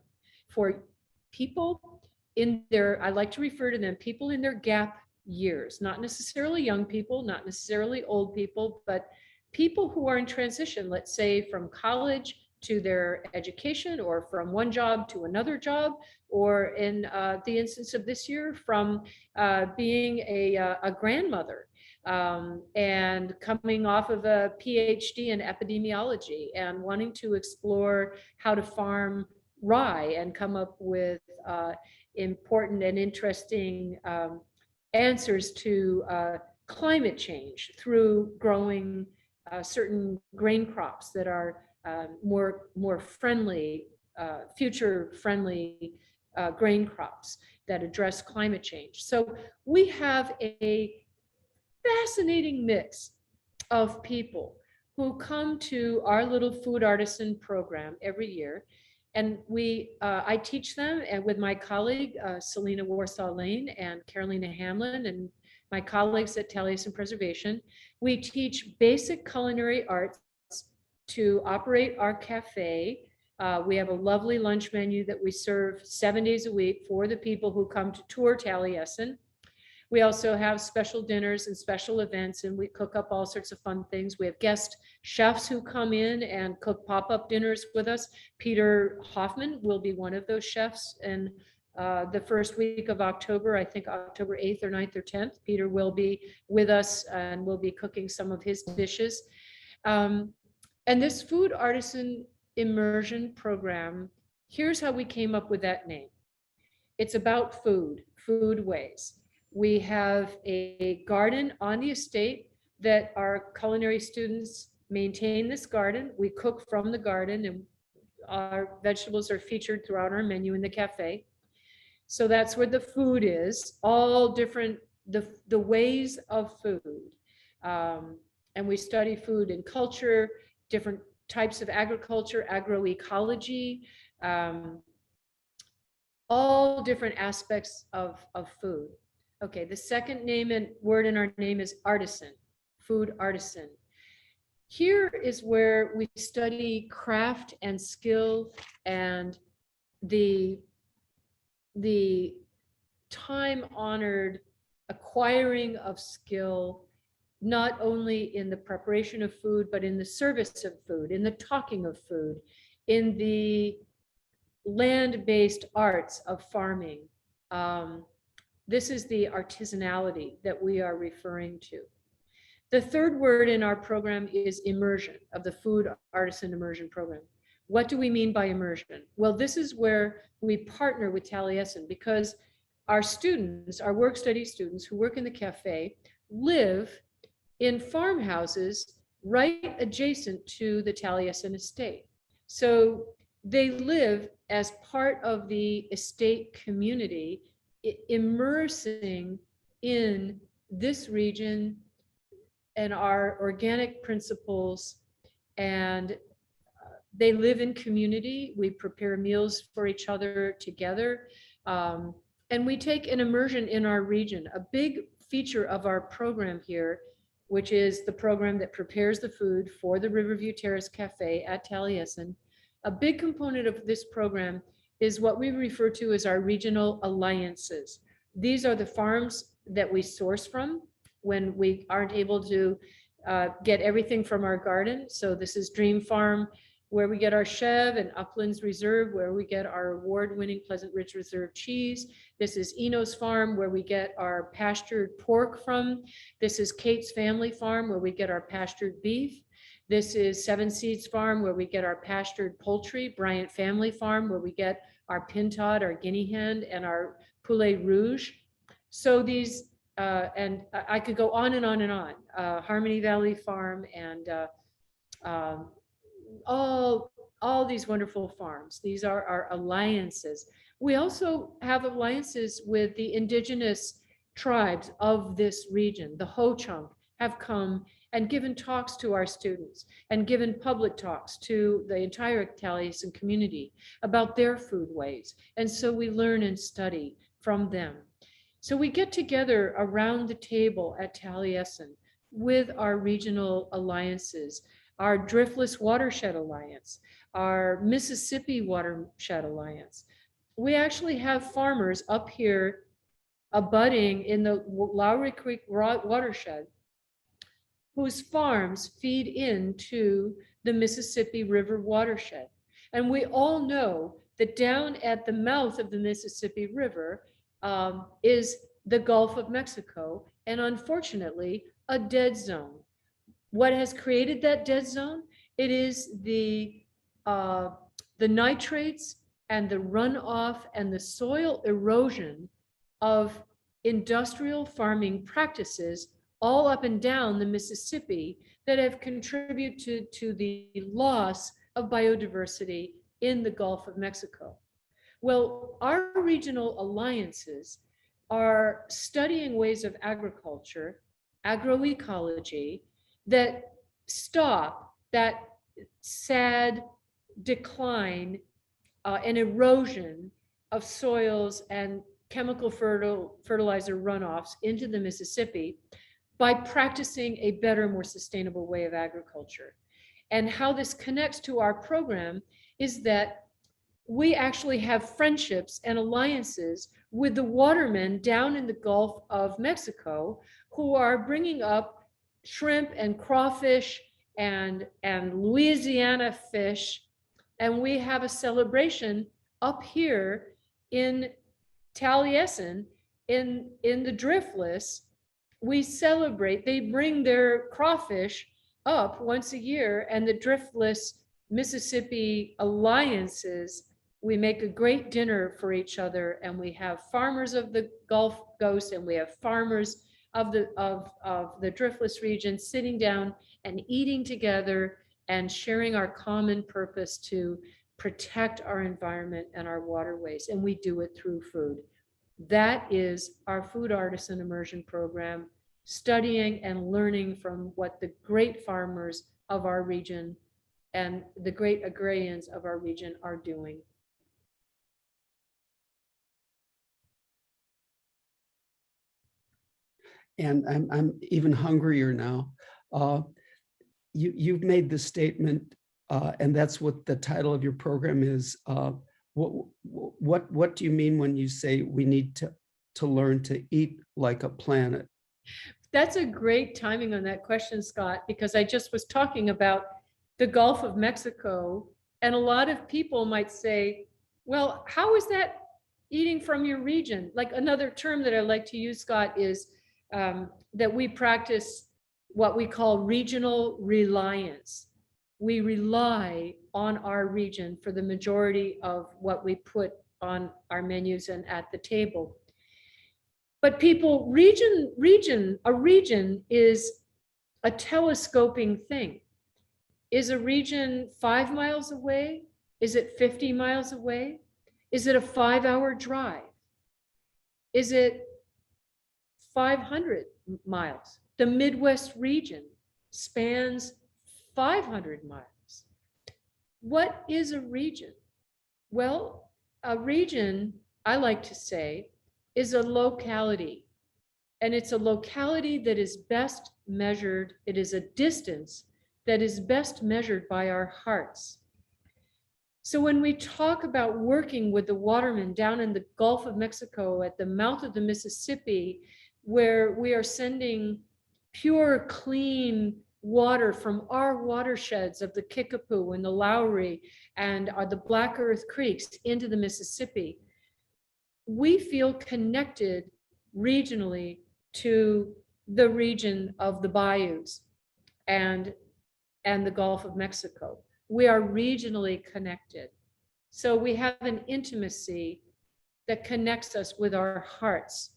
for people in their, I like to refer to them, people in their gap years, not necessarily young people, not necessarily old people, but people who are in transition, let's say from college to their education, or from one job to another job, or in the instance of this year, from being a grandmother and coming off of a PhD in epidemiology and wanting to explore how to farm rye and come up with important and interesting answers to climate change through growing certain grain crops that are more friendly, future friendly grain crops that address climate change. So we have a fascinating mix of people who come to our little food artisan program every year. And I teach them, and with my colleague, Selena Warsaw Lane and Carolina Hamlin, and my colleagues at Taliesin Preservation, we teach basic culinary arts to operate our cafe. We have a lovely lunch menu that we serve 7 days a week for the people who come to tour Taliesin. We also have special dinners and special events, and we cook up all sorts of fun things. We have guest chefs who come in and cook pop-up dinners with us. Peter Hoffman will be one of those chefs. And the first week of October, I think October 8th or 9th or 10th, Peter will be with us and will be cooking some of his dishes. And this food artisan immersion program, here's how we came up with that name. It's about food, food ways. We have a garden on the estate that our culinary students maintain this garden. We cook from the garden, and our vegetables are featured throughout our menu in the cafe. So that's where the food is, all different, the ways of food. And we study food and culture, different types of agriculture, agroecology, all different aspects of food. Okay, the second name and word in our name is artisan, food artisan. Here is where we study craft and skill and the time-honored acquiring of skill, not only in the preparation of food, but in the service of food, in the talking of food, in the land-based arts of farming. This is the artisanality that we are referring to. The third word in our program is immersion, of the food artisan immersion program. What do we mean by immersion? Well, this is where we partner with Taliesin, because our students, our work study students who work in the cafe, live in farmhouses right adjacent to the Taliesin estate. So they live as part of the estate community, immersing in this region and our organic principles, and they live in community. We prepare meals for each other together, and we take an immersion in our region. A big feature of our program here, which is the program that prepares the food for the Riverview Terrace Cafe at Taliesin, A big component of this program is what we refer to as our regional alliances. These are the farms that we source from when we aren't able to get everything from our garden. So this is Dream Farm, where we get our Chev, and Uplands Reserve, where we get our award-winning Pleasant Ridge Reserve cheese. This is Eno's Farm, where we get our pastured pork from. This is Kate's Family Farm, where we get our pastured beef. This is Seven Seeds Farm, where we get our pastured poultry. Bryant Family Farm, where we get our pintade, our guinea hen, and our poulet rouge. So these, and I could go on and on and on. Harmony Valley Farm, and all these wonderful farms. These are our alliances. We also have alliances with the indigenous tribes of this region. The Ho-Chunk have come and given talks to our students and given public talks to the entire Taliesin community about their foodways. And so we learn and study from them. So we get together around the table at Taliesin with our regional alliances, our Driftless Watershed Alliance, our Mississippi Watershed Alliance. We actually have farmers up here abutting in the Lowry Creek watershed whose farms feed into the Mississippi River watershed. And we all know that down at the mouth of the Mississippi River is the Gulf of Mexico, and unfortunately, a dead zone. What has created that dead zone? It is the nitrates and the runoff and the soil erosion of industrial farming practices all up and down the Mississippi that have contributed to the loss of biodiversity in the Gulf of Mexico. Well, our regional alliances are studying ways of agriculture, agroecology, that stop that sad decline and erosion of soils and chemical fertilizer runoffs into the Mississippi by practicing a better, more sustainable way of agriculture. And how this connects to our program is that we actually have friendships and alliances with the watermen down in the Gulf of Mexico who are bringing up shrimp and crawfish and Louisiana fish. And we have a celebration up here in Taliesin in the Driftless. We celebrate, they bring their crawfish up once a year, and the Driftless Mississippi alliances, we make a great dinner for each other, and we have farmers of the Gulf Coast and we have farmers of the Driftless region sitting down and eating together and sharing our common purpose to protect our environment and our waterways, and we do it through food. That is our food artisan immersion program, studying and learning from what the great farmers of our region and the great agrarians of our region are doing. And I'm even hungrier now. You've made the statement, and that's what the title of your program is. What do you mean when you say we need to learn to eat like a planet? That's a great timing on that question, Scott, because I just was talking about the Gulf of Mexico, and a lot of people might say, well, how is that eating from your region? Like, another term that I like to use, Scott, is that we practice what we call regional reliance. We rely on our region for the majority of what we put on our menus and at the table. But people, a region is a telescoping thing. Is a region 5 miles away? Is it 50 miles away? Is it a 5-hour drive? Is it 500 miles? The Midwest region spans 500 miles. What is a region? Well, a region, I like to say, is a locality. And it's a locality that is best measured. It is a distance that is best measured by our hearts. So when we talk about working with the watermen down in the Gulf of Mexico at the mouth of the Mississippi, where we are sending pure, clean water from our watersheds of the Kickapoo and the Lowry and the Black Earth Creeks into the Mississippi, we feel connected regionally to the region of the bayous and the Gulf of Mexico. We are regionally connected. So we have an intimacy that connects us with our hearts,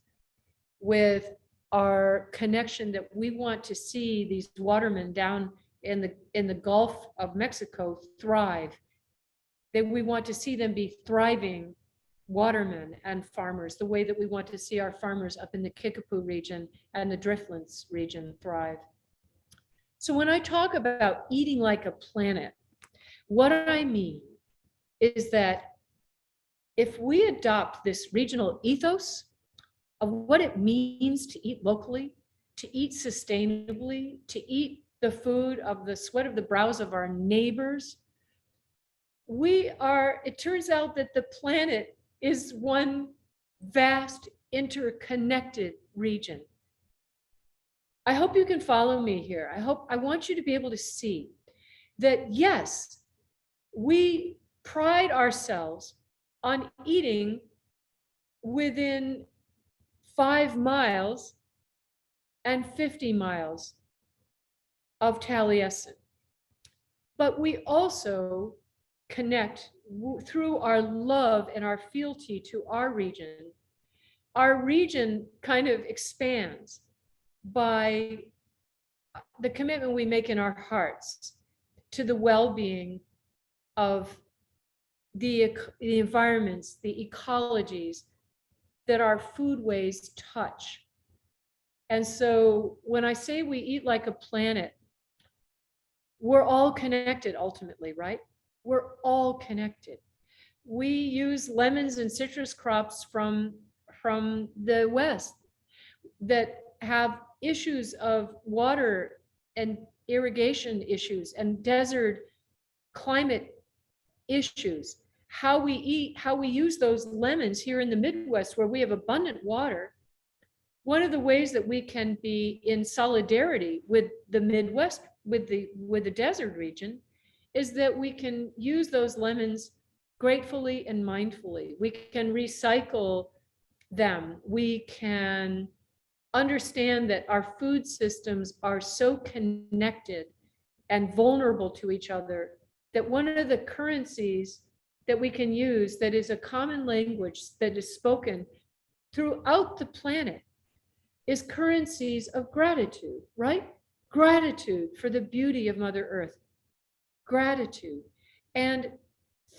with our connection that we want to see these watermen down in the Gulf of Mexico thrive, that we want to see them be thriving watermen and farmers, the way that we want to see our farmers up in the Kickapoo region and the Driftlands region thrive. So when I talk about eating like a planet, what I mean is that if we adopt this regional ethos of what it means to eat locally, to eat sustainably, to eat the food of the sweat of the brows of our neighbors, it turns out that the planet is one vast interconnected region. I hope you can follow me here. I want you to be able to see that, yes, we pride ourselves on eating within 5 miles and 50 miles of Taliesin. But we also connect through our love and our fealty to our region. Our region kind of expands by the commitment we make in our hearts to the well-being of the environments, the ecologies that our foodways touch. And so when I say we eat like a planet, we're all connected ultimately, right? We're all connected. We use lemons and citrus crops from the West that have issues of water and irrigation issues and desert climate issues. How we eat, how we use those lemons here in the Midwest where we have abundant water. One of the ways that we can be in solidarity with the Midwest, with the desert region, is that we can use those lemons gratefully and mindfully. We can recycle them. We can understand that our food systems are so connected and vulnerable to each other that one of the currencies that we can use that is a common language that is spoken throughout the planet is currencies of gratitude, right? Gratitude for the beauty of Mother Earth, gratitude and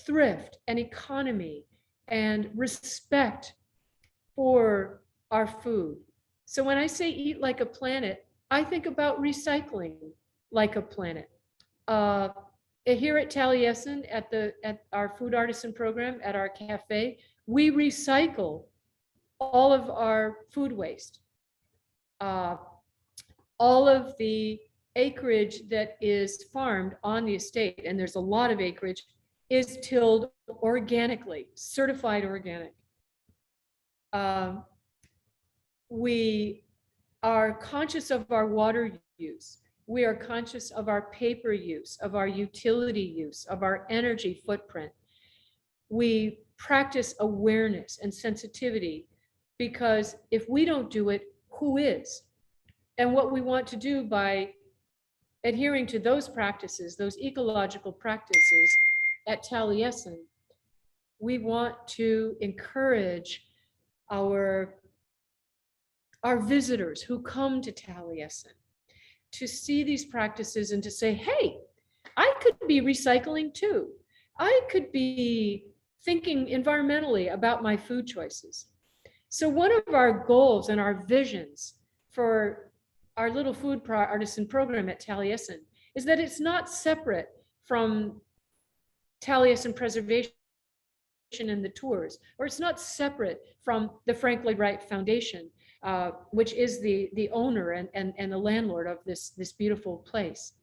thrift and economy and respect for our food. So when I say eat like a planet, I think about recycling like a planet. Here at Taliesin, at our food artisan program, at our cafe, we recycle all of our food waste. All of the acreage that is farmed on the estate, and there's a lot of acreage, is tilled organically, certified organic. We are conscious of our water use. We are conscious of our paper use, of our utility use, of our energy footprint. We practice awareness and sensitivity because if we don't do it, who is? And what we want to do by adhering to those practices, those ecological practices at Taliesin, we want to encourage our visitors who come to Taliesin to see these practices and to say, hey, I could be recycling too. I could be thinking environmentally about my food choices. So one of our goals and our visions for our little food artisan program at Taliesin is that it's not separate from Taliesin preservation and the tours, or it's not separate from the Frank Lloyd Wright Foundation, which is the owner and the landlord of this beautiful place.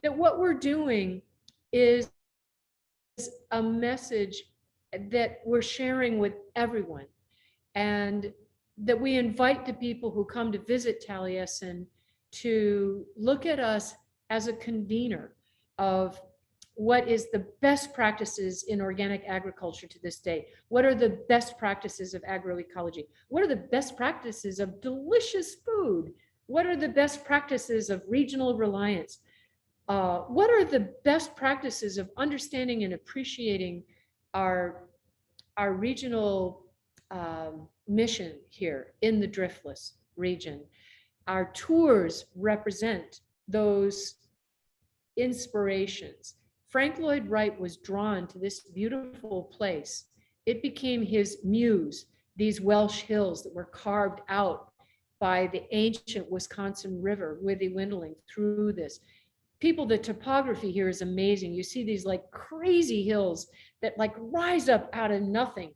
That what we're doing is a message that we're sharing with everyone, and that we invite the people who come to visit Taliesin to look at us as a convener of what is the best practices in organic agriculture to this day. What are the best practices of agroecology? What are the best practices of delicious food? What are the best practices of regional reliance? What are the best practices of understanding and appreciating our regional mission here in the Driftless region? Our tours represent those inspirations. Frank Lloyd Wright was drawn to this beautiful place. It became his muse, these Welsh hills that were carved out by the ancient Wisconsin River, windling through this. People, the topography here is amazing. You see these like crazy hills that like rise up out of nothing.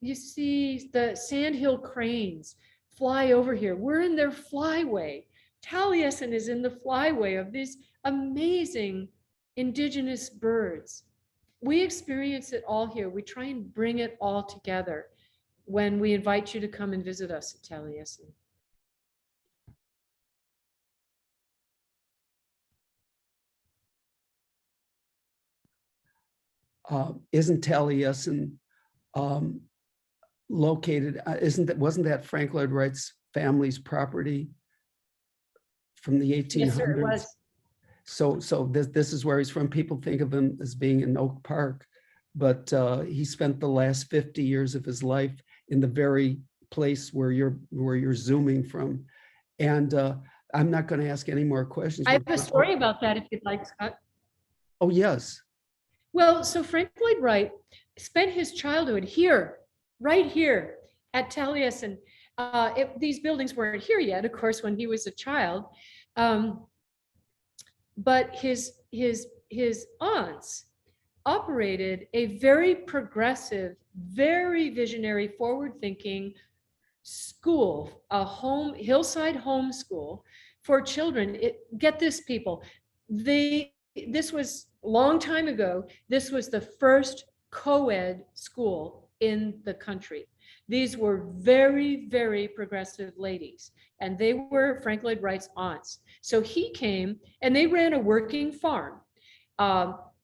You see the sandhill cranes fly over here. We're in their flyway. Taliesin is in the flyway of these amazing indigenous birds. We experience it all here. We try and bring it all together when we invite you to come and visit us at Taliesin. Isn't Taliesin located? Wasn't that Frank Lloyd Wright's family's property from the 1800s? Yes, sir, it was. So this is where he's from. People think of him as being in Oak Park, but he spent the last 50 years of his life in the very place where you're zooming from. And I'm not going to ask any more questions. I have a story about that if you'd like, Scott. Oh, yes. Well, so Frank Lloyd Wright spent his childhood here, right here at Taliesin. These buildings weren't here yet, of course, when he was a child. But his aunts operated a very progressive, very visionary, forward-thinking school, a hillside home school for children. Get this, people, this was a long time ago. This was the first co-ed school in the country. These were very, very progressive ladies, and they were Frank Lloyd Wright's aunts. So he came, and they ran a working farm.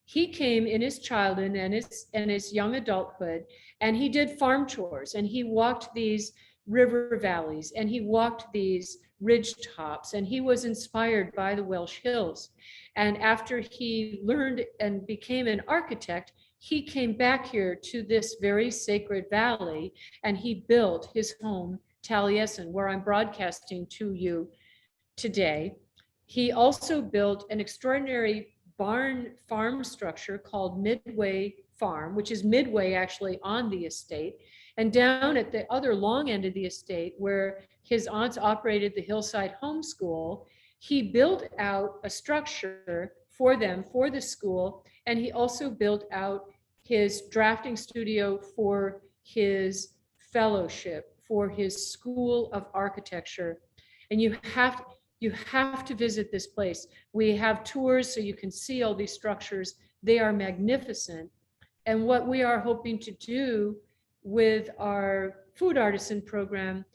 He came in his childhood and his young adulthood, and he did farm chores, and he walked these river valleys, and he walked these ridge tops, and he was inspired by the Welsh hills. And after he learned and became an architect, he came back here to this very sacred valley, and he built his home, Taliesin, where I'm broadcasting to you today. He also built an extraordinary barn farm structure called Midway Farm, which is midway actually on the estate. And down at the other long end of the estate, where his aunts operated the Hillside Homeschool, he built out a structure for them, for the school, and he also built out his drafting studio for his fellowship, for his School of Architecture. And you have to visit this place. We have tours so you can see all these structures. They are magnificent. And what we are hoping to do with our food artisan program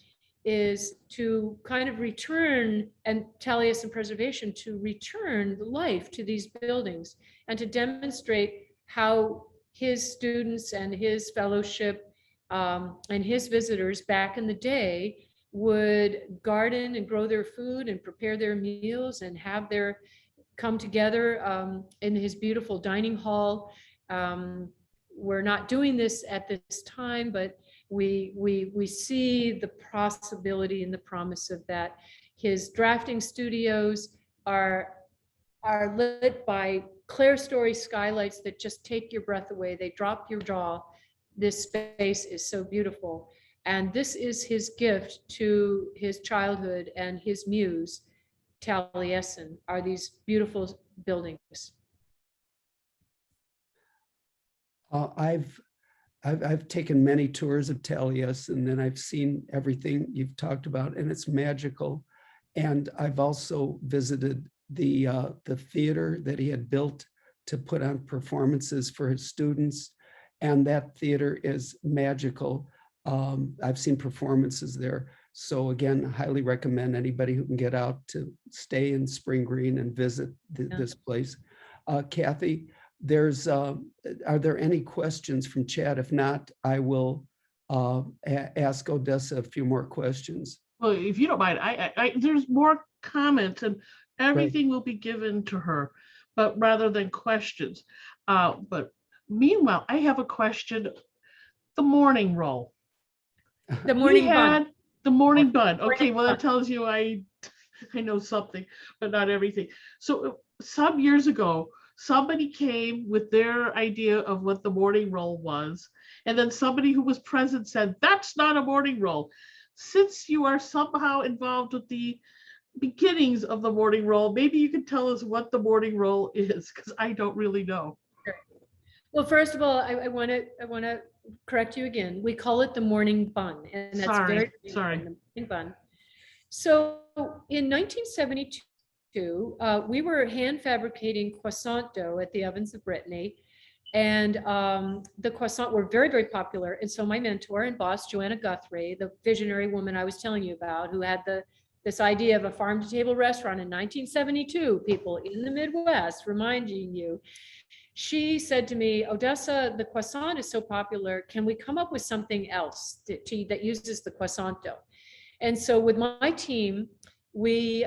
is to kind of return, and Taliesin preservation, to return life to these buildings and to demonstrate how his students and his fellowship and his visitors back in the day would garden and grow their food and prepare their meals and have their come together in his beautiful dining hall. We're not doing this at this time, but we see the possibility and the promise of that. His drafting studios are lit by clerestory skylights that just take your breath away. They drop your jaw. This space is so beautiful. And this is his gift to his childhood and his muse, Taliesin, are these beautiful buildings. I've taken many tours of Taliesin, and I've seen everything you've talked about, and it's magical. And I've also visited the theater that he had built to put on performances for his students. And that theater is magical. I've seen performances there. So again, I highly recommend anybody who can get out to stay in Spring Green and visit this place. Kathy, are there any questions from chat? If not, I will ask Odessa a few more questions. Well, if you don't mind, there's more comments and everything will be given to her, but rather than questions. But meanwhile, I have a question. The morning roll. The morning bun. The morning bun. Okay, Morning well, that bun. tells you I know something, but not everything. So some years ago, somebody came with their idea of what the morning roll was. And then somebody who was present said, that's not a morning roll. Since you are somehow involved with the beginnings of the morning roll, maybe you can tell us what the morning roll is, because I don't really know. Well, first of all, I want to correct you again. We call it the morning bun, and that's Sorry. the morning bun. So in 1972, we were hand fabricating croissant dough at the ovens of Brittany, and the croissant were very, very popular. And so my mentor and boss, Joanna Guthrie, the visionary woman I was telling you about, who had this idea of a farm to table restaurant in 1972, people in the Midwest, reminding you, she said to me, Odessa, the croissant is so popular. Can we come up with something else that uses the croissant dough? And so with my team, we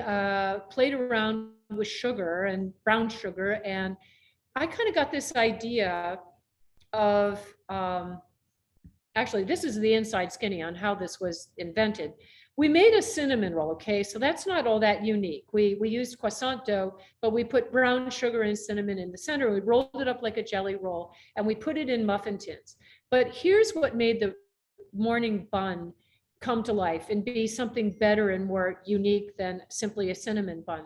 played around with sugar and brown sugar. And I kind of got this idea of, actually, this is the inside skinny on how this was invented. We made a cinnamon roll, okay? So that's not all that unique. We used croissant dough, but we put brown sugar and cinnamon in the center. We rolled it up like a jelly roll, and we put it in muffin tins. But here's what made the morning bun come to life and be something better and more unique than simply a cinnamon bun.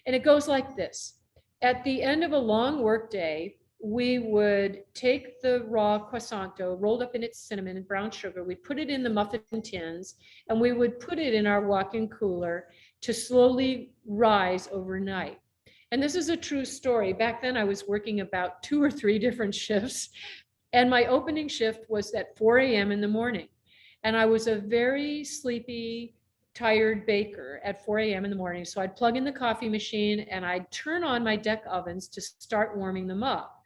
And it goes like this. At the end of a long work day, we would take the raw croissant dough rolled up in its cinnamon and brown sugar. We put it in the muffin tins, and we would put it in our walk-in cooler to slowly rise overnight. And this is a true story. Back then I was working about 2 or 3 different shifts, and my opening shift was at 4 a.m. in the morning. And I was a very sleepy, tired baker at 4 a.m. in the morning. So I'd plug in the coffee machine and I'd turn on my deck ovens to start warming them up.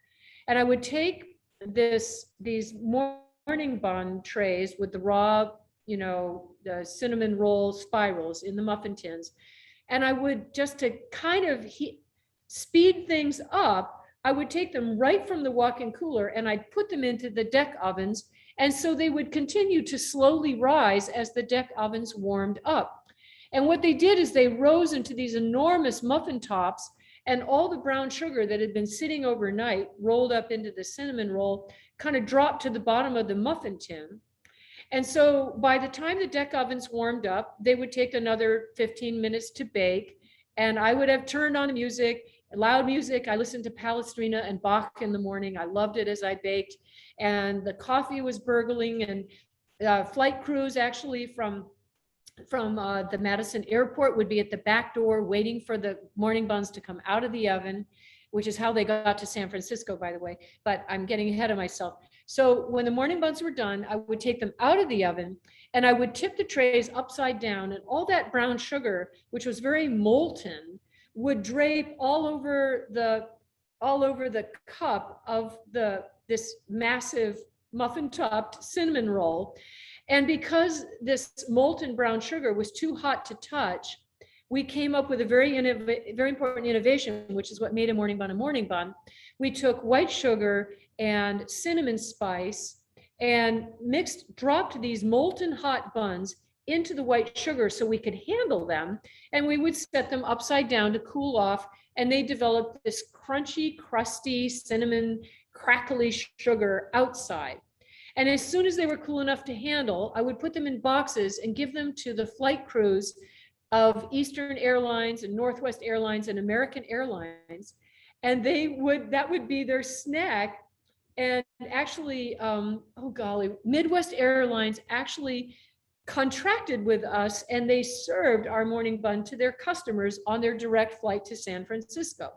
And I would take these morning bun trays with the raw, the cinnamon roll spirals in the muffin tins. And I would, just to kind of speed things up, I would take them right from the walk-in cooler and I'd put them into the deck ovens. And so they would continue to slowly rise as the deck ovens warmed up. And what they did is they rose into these enormous muffin tops, and all the brown sugar that had been sitting overnight rolled up into the cinnamon roll kind of dropped to the bottom of the muffin tin. And so by the time the deck ovens warmed up, they would take another 15 minutes to bake. And I would have turned on music, loud music. I listened to Palestrina and Bach in the morning. I loved it as I baked. And the coffee was burgling, and flight crews actually from the Madison airport would be at the back door waiting for the morning buns to come out of the oven, which is how they got to San Francisco, by the way, but I'm getting ahead of myself. So when the morning buns were done, I would take them out of the oven and I would tip the trays upside down, and all that brown sugar, which was very molten, would drape all over the cup of this massive muffin topped cinnamon roll. And because this molten brown sugar was too hot to touch, we came up with a very important innovation, which is what made a morning bun. We took white sugar and cinnamon spice and dropped these molten hot buns into the white sugar so we could handle them. And we would set them upside down to cool off. And they developed this crunchy, crusty, cinnamon, crackly sugar outside. And as soon as they were cool enough to handle, I would put them in boxes and give them to the flight crews of Eastern Airlines and Northwest Airlines and American Airlines. And that would be their snack. And actually, Midwest Airlines actually contracted with us, and they served our morning bun to their customers on their direct flight to San Francisco.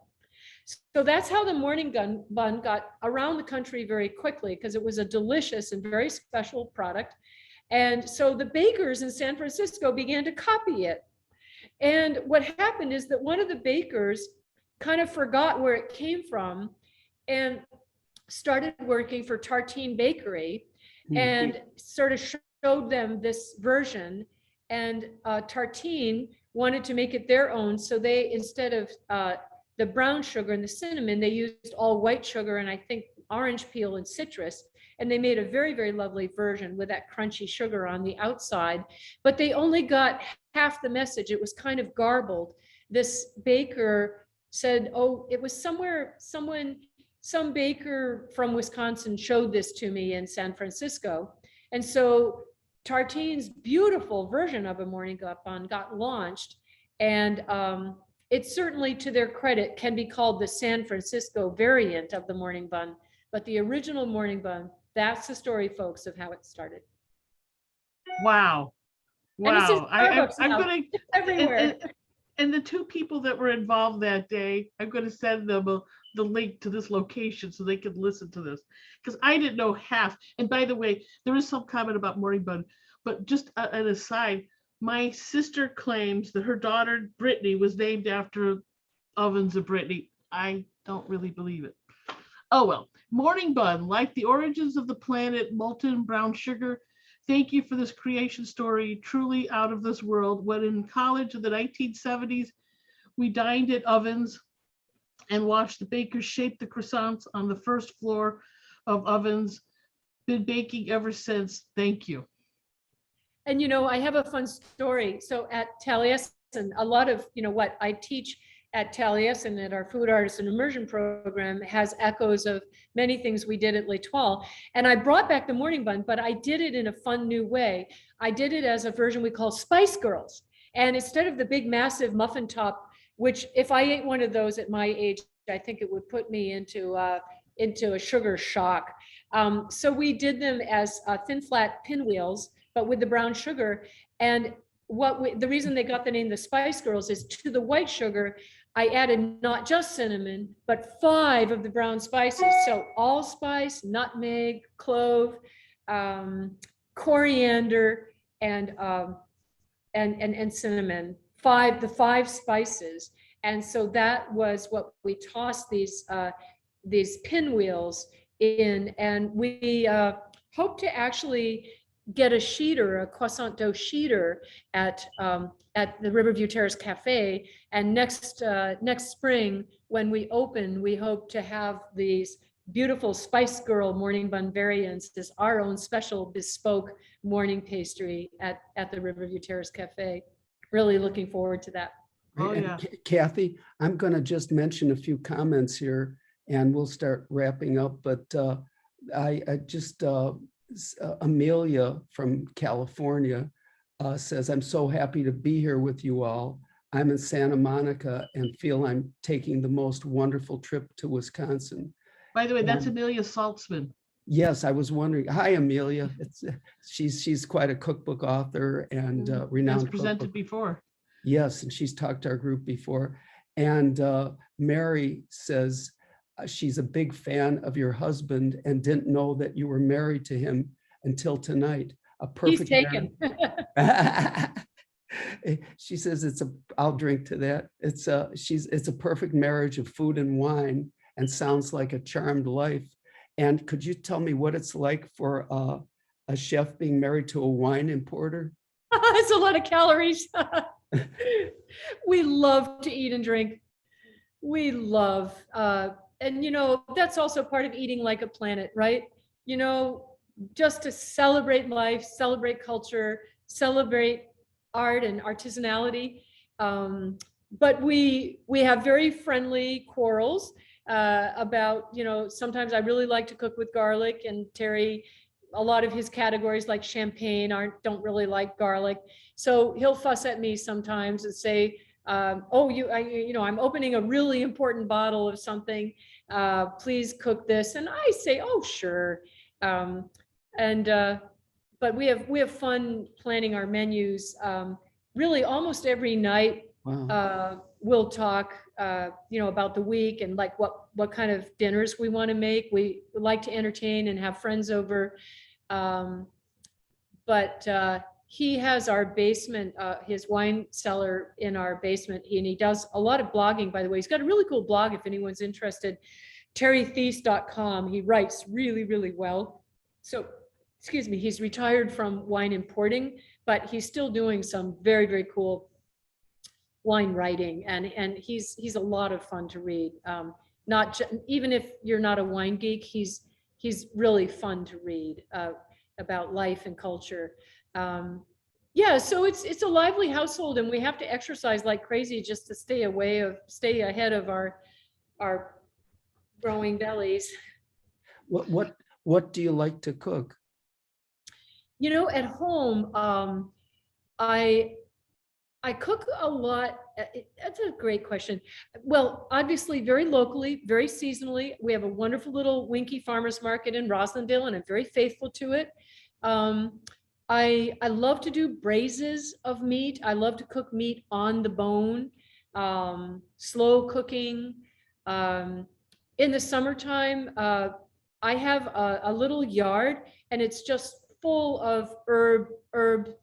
So that's how the morning bun got around the country very quickly, because it was a delicious and very special product. And so the bakers in San Francisco began to copy it. And what happened is that one of the bakers kind of forgot where it came from and started working for Tartine Bakery and sort of showed them this version. And Tartine wanted to make it their own. So they, instead of the brown sugar and the cinnamon, they used all white sugar and I think orange peel and citrus. And they made a very, very lovely version with that crunchy sugar on the outside, but they only got half the message. It was kind of garbled. This baker said, oh, it was somewhere, some baker from Wisconsin showed this to me in San Francisco. And so Tartine's beautiful version of a morning bun got launched. And it certainly, to their credit, can be called the San Francisco variant of the morning bun. But the original morning bun, that's the story, folks, of how it started. Wow. Wow. I'm going to, everywhere. And the two people that were involved that day, I'm going to send them the link to this location so they can listen to this, because I didn't know half. And by the way, there is some comment about morning bun, but just an aside, my sister claims that her daughter Brittany was named after ovens of Brittany. I don't really believe it. Oh well, morning bun, like the origins of the planet, molten brown sugar. Thank you for this creation story, truly out of this world. When in college in the 1970s, we dined at ovens and watched the bakers shape the croissants on the first floor of ovens. Been baking ever since. Thank you. And, you know, I have a fun story. So at Taliesin, a lot of, you know, what I teach at Taliesin at our food artisan immersion program has echoes of many things we did at L'Etoile. And I brought back the morning bun, but I did it in a fun new way. I did it as a version we call Spice Girls. And instead of the big, massive muffin top, which if I ate one of those at my age, I think it would put me into a sugar shock. So we did them as thin, flat pinwheels, but with the brown sugar. And the reason they got the name the Spice Girls is to the white sugar, I added not just cinnamon, but 5 of the brown spices. So allspice, nutmeg, clove, coriander, and cinnamon. The 5 spices. And so that was what we tossed these pinwheels in, and we hope to actually get a sheeter, a croissant dough sheeter at the Riverview Terrace Cafe. And next spring, when we open, we hope to have these beautiful Spice Girl morning bun variants as our own special bespoke morning pastry at the Riverview Terrace Cafe. Really looking forward to that. Oh, yeah. Kathy, I'm going to just mention a few comments here and we'll start wrapping up. But Amelia from California says, I'm so happy to be here with you all. I'm in Santa Monica and feel I'm taking the most wonderful trip to Wisconsin. By the way, that's Amelia Saltzman. Yes, I was wondering. Hi, Amelia. She's quite a cookbook author and renowned. That's presented before. Yes, and she's talked to our group before. And Mary says she's a big fan of your husband and didn't know that you were married to him until tonight. A perfect. He's taken. She says I'll drink to that. It's a perfect marriage of food and wine and sounds like a charmed life. And could you tell me what it's like for a chef being married to a wine importer? It's a lot of calories. We love to eat and drink. We love, and you know, that's also part of eating like a planet, right? You know, just to celebrate life, celebrate culture, celebrate art and artisanality. But we have very friendly quarrels about, you know, sometimes I really like to cook with garlic, and Terry, a lot of his categories like champagne don't really like garlic. So he'll fuss at me sometimes and say, I'm opening a really important bottle of something. Please cook this. And I say, oh, sure. But we have fun planning our menus really almost every night. Wow. we'll talk, about the week and like what kind of dinners we want to make. We like to entertain and have friends over. But he has our basement, his wine cellar in our basement. And he does a lot of blogging, by the way. He's got a really cool blog if anyone's interested, terrythies.com. He writes really, really well. So, excuse me, he's retired from wine importing, but he's still doing some very, very cool wine writing. And he's a lot of fun to read. Even if you're not a wine geek, he's really fun to read about life and culture. So it's a lively household, and we have to exercise like crazy just to stay ahead of our growing bellies. What do you like to cook? At home, I cook a lot. That's a great question. Well, obviously, very locally, very seasonally. We have a wonderful little Winky Farmers Market in Roslindale, and I'm very faithful to it. I love to do braises of meat. I love to cook meat on the bone, slow cooking. In the summertime, I have a little yard, and it's just full of herb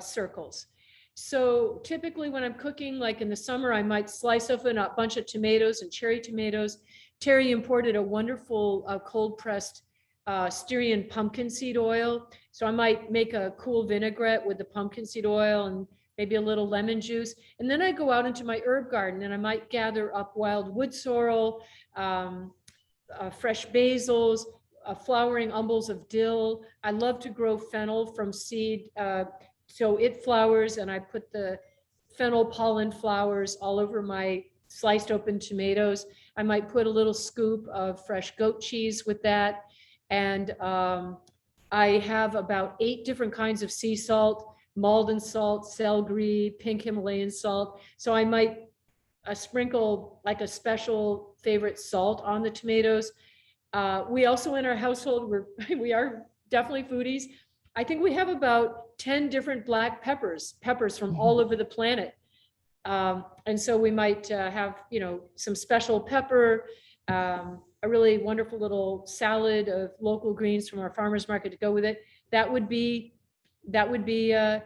circles. So typically when I'm cooking, like in the summer, I might slice open a bunch of tomatoes and cherry tomatoes. Terry imported a wonderful cold pressed Styrian pumpkin seed oil. So I might make a cool vinaigrette with the pumpkin seed oil and maybe a little lemon juice. And then I go out into my herb garden and I might gather up wild wood sorrel, fresh basils, flowering umbels of dill. I love to grow fennel from seed. So it flowers, and I put the fennel pollen flowers all over my sliced open tomatoes. I might put a little scoop of fresh goat cheese with that. And I have about 8 different kinds of sea salt, Malden salt, Sel Gris, pink Himalayan salt. So I might sprinkle like a special favorite salt on the tomatoes. We also in our household, we are definitely foodies. I think we have about 10 different black peppers from all over the planet. And so we might have, some special pepper, a really wonderful little salad of local greens from our farmer's market to go with it. That would be, and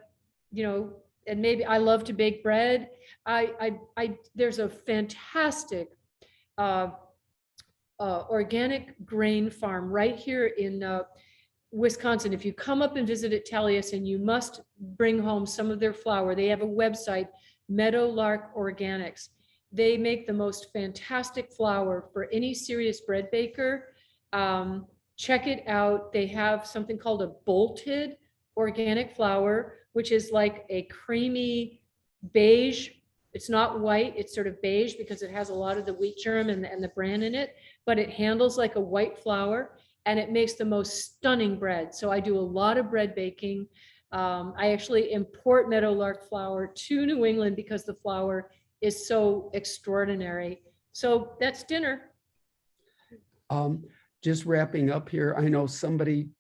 maybe I love to bake bread. There's a fantastic organic grain farm right here in Wisconsin. If you come up and visit at Taliesin, you must bring home some of their flour. They have a website, Meadowlark Organics. They make the most fantastic flour for any serious bread baker. Check it out. They have something called a bolted organic flour, which is like a creamy beige. It's not white, it's sort of beige because it has a lot of the wheat germ and the bran in it, but it handles like a white flour. And it makes the most stunning bread. So I do a lot of bread baking. I actually import Meadowlark flour to New England because the flour is so extraordinary. So that's dinner. Just wrapping up here, I know somebody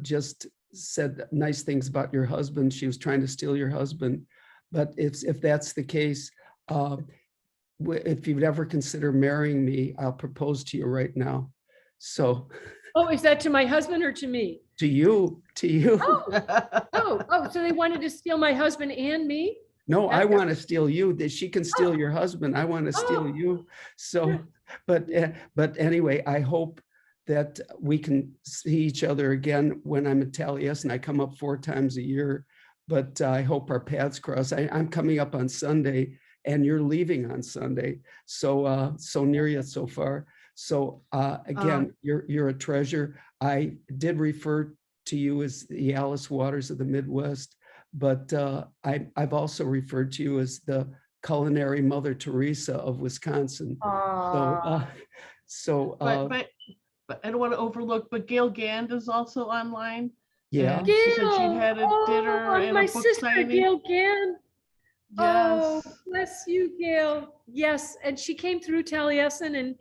just said nice things about your husband. She was trying to steal your husband. But if that's the case, if you'd ever consider marrying me, I'll propose to you right now. So. Oh, is that to my husband or to me? To you. Oh, so they wanted to steal my husband and me? No, I want to steal you. That she can steal your husband. I want to steal you. So, but anyway, I hope that we can see each other again when I'm at Taliesin. I come up 4 times a year, but I hope our paths cross. I'm coming up on Sunday, and you're leaving on Sunday. So near you so far. So again, you're a treasure. I did refer to you as the Alice Waters of the Midwest, but I've also referred to you as the culinary Mother Teresa of Wisconsin. But I don't want to overlook, but Gail Gand is also online. Yeah. Gail, she said she had a dinner and my a book sister, signing. Gail Gand. Yes. Oh, bless you, Gail. Yes, and she came through Taliesin and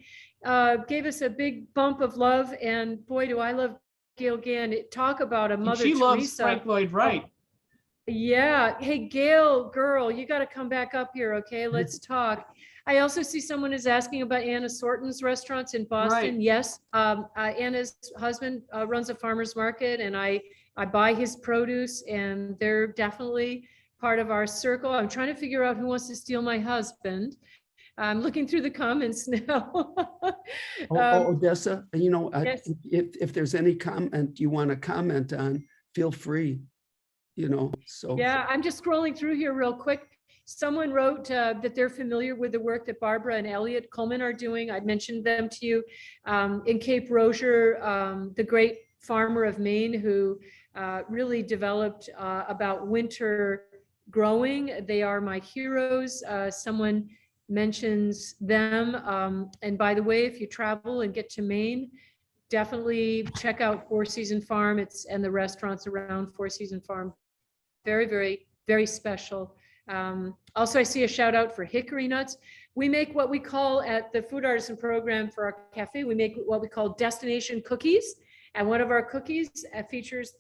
gave us a big bump of love. And boy, do I love Gail Gand. Talk about a Mother She Teresa. loves Frank Lloyd Wright. Yeah. Hey, Gail, girl, you got to come back up here. Okay. Let's talk. I also see someone is asking about Anna Sorton's restaurants in Boston. Right. Yes. Anna's husband runs a farmer's market, and I buy his produce, and they're definitely part of our circle. I'm trying to figure out who wants to steal my husband. I'm looking through the comments now. Odessa, Yes. if there's any comment you want to comment on, feel free, so. Yeah, I'm just scrolling through here real quick. Someone wrote that they're familiar with the work that Barbara and Elliot Coleman are doing. I mentioned them to you. In Cape Rozier, the great farmer of Maine who really developed about winter growing. They are my heroes. Someone mentions them. And by the way, if you travel and get to Maine, definitely check out Four Season Farm. And the restaurants around Four Season Farm. Very, very, very special. Also, I see a shout out for hickory nuts. We make what we call at the Food Artisan Program for our cafe, we make what we call destination cookies. And one of our cookies features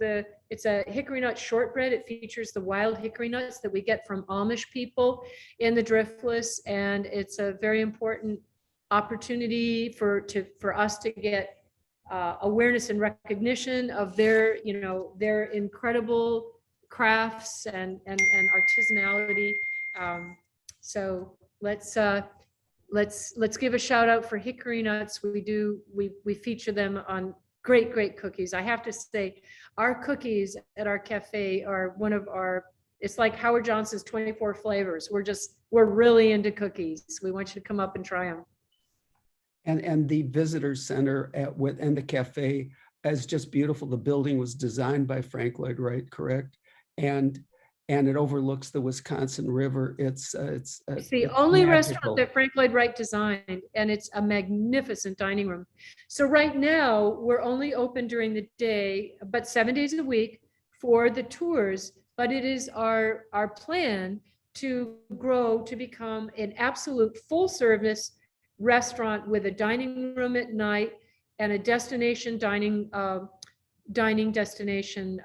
it's a hickory nut shortbread. It features the wild hickory nuts that we get from Amish people in the Driftless. And it's a very important opportunity for us to get awareness and recognition of their incredible crafts and artisanality. So let's give a shout out for hickory nuts. We feature them on great cookies. I have to say, our cookies at our cafe are it's like Howard Johnson's 24 flavors. We're really into cookies. We want you to come up and try them. And the visitor center and the cafe is just beautiful. The building was designed by Frank Lloyd Wright, correct? And it overlooks the Wisconsin River. It's the only magical restaurant that Frank Lloyd Wright designed, and it's a magnificent dining room. So right now we're only open during the day, but 7 days a week for the tours. But it is our plan to grow to become an absolute full service restaurant with a dining room at night and a destination dining destination.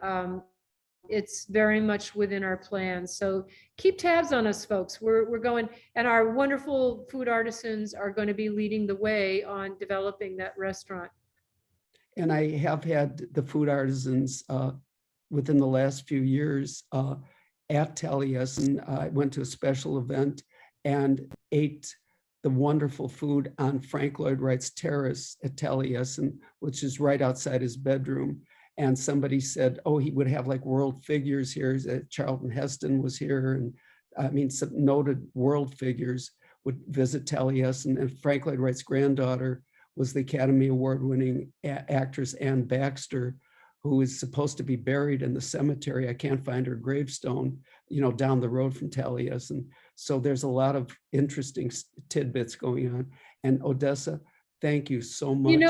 It's very much within our plans. So keep tabs on us, folks. We're going, and our wonderful food artisans are going to be leading the way on developing that restaurant. And I have had the food artisans within the last few years at Taliesin. I went to a special event and ate the wonderful food on Frank Lloyd Wright's terrace at Taliesin, which is right outside his bedroom. And somebody said, oh, he would have like world figures here. Charlton Heston was here. And I mean, some noted world figures would visit Taliesin. And Frank Lloyd Wright's granddaughter was the Academy Award-winning actress Ann Baxter, who is supposed to be buried in the cemetery. I can't find her gravestone, down the road from Taliesin. So there's a lot of interesting tidbits going on. And Odessa, thank you so much.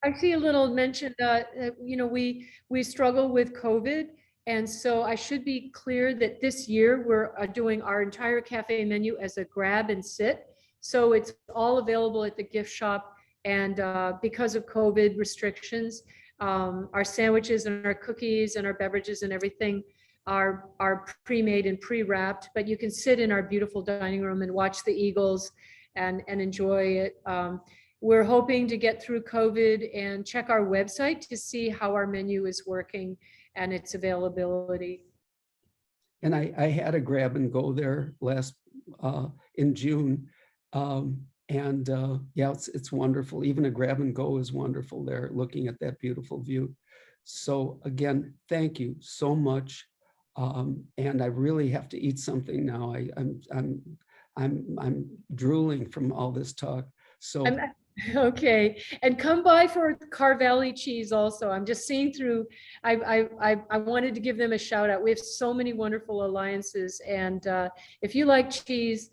I see a little mention that, we struggle with COVID. And so I should be clear that this year we're doing our entire cafe menu as a grab and sit. So it's all available at the gift shop. And because of COVID restrictions, our sandwiches and our cookies and our beverages and everything are pre-made and pre-wrapped, but you can sit in our beautiful dining room and watch the Eagles and enjoy it. We're hoping to get through COVID and check our website to see how our menu is working and its availability. And I had a grab and go there in June. Yeah, it's wonderful. Even a grab and go is wonderful there, looking at that beautiful view. So again, thank you so much. And I really have to eat something now. I'm drooling from all this talk. So okay, and come by for Carvelli cheese also. I'm just seeing through. I wanted to give them a shout out. We have so many wonderful alliances, and if you like cheese,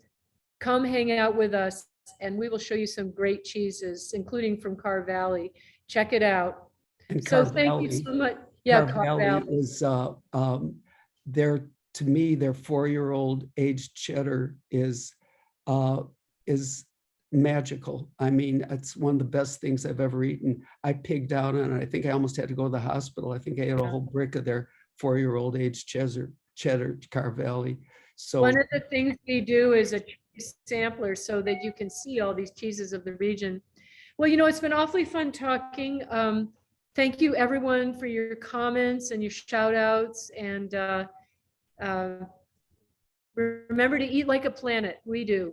come hang out with us, and we will show you some great cheeses, including from Carvelli. Check it out. And so thank you so much. Yeah, Carvelli is to me, their 4-year-old aged cheddar is magical. I mean, it's one of the best things I've ever eaten. I pigged out on it. I think I almost had to go to the hospital. I think I ate a whole brick of their 4-year-old aged cheddar Carvelli. So One of the things we do is a cheese sampler so that you can see all these cheeses of the region. Well, it's been awfully fun talking. Thank you everyone for your comments and your shout outs, and remember to eat like a planet. We do.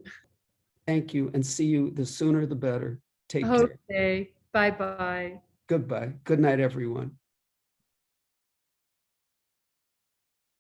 thank you, and see you, the sooner the better. Take care. Okay, bye-bye. Goodbye. Good night, everyone.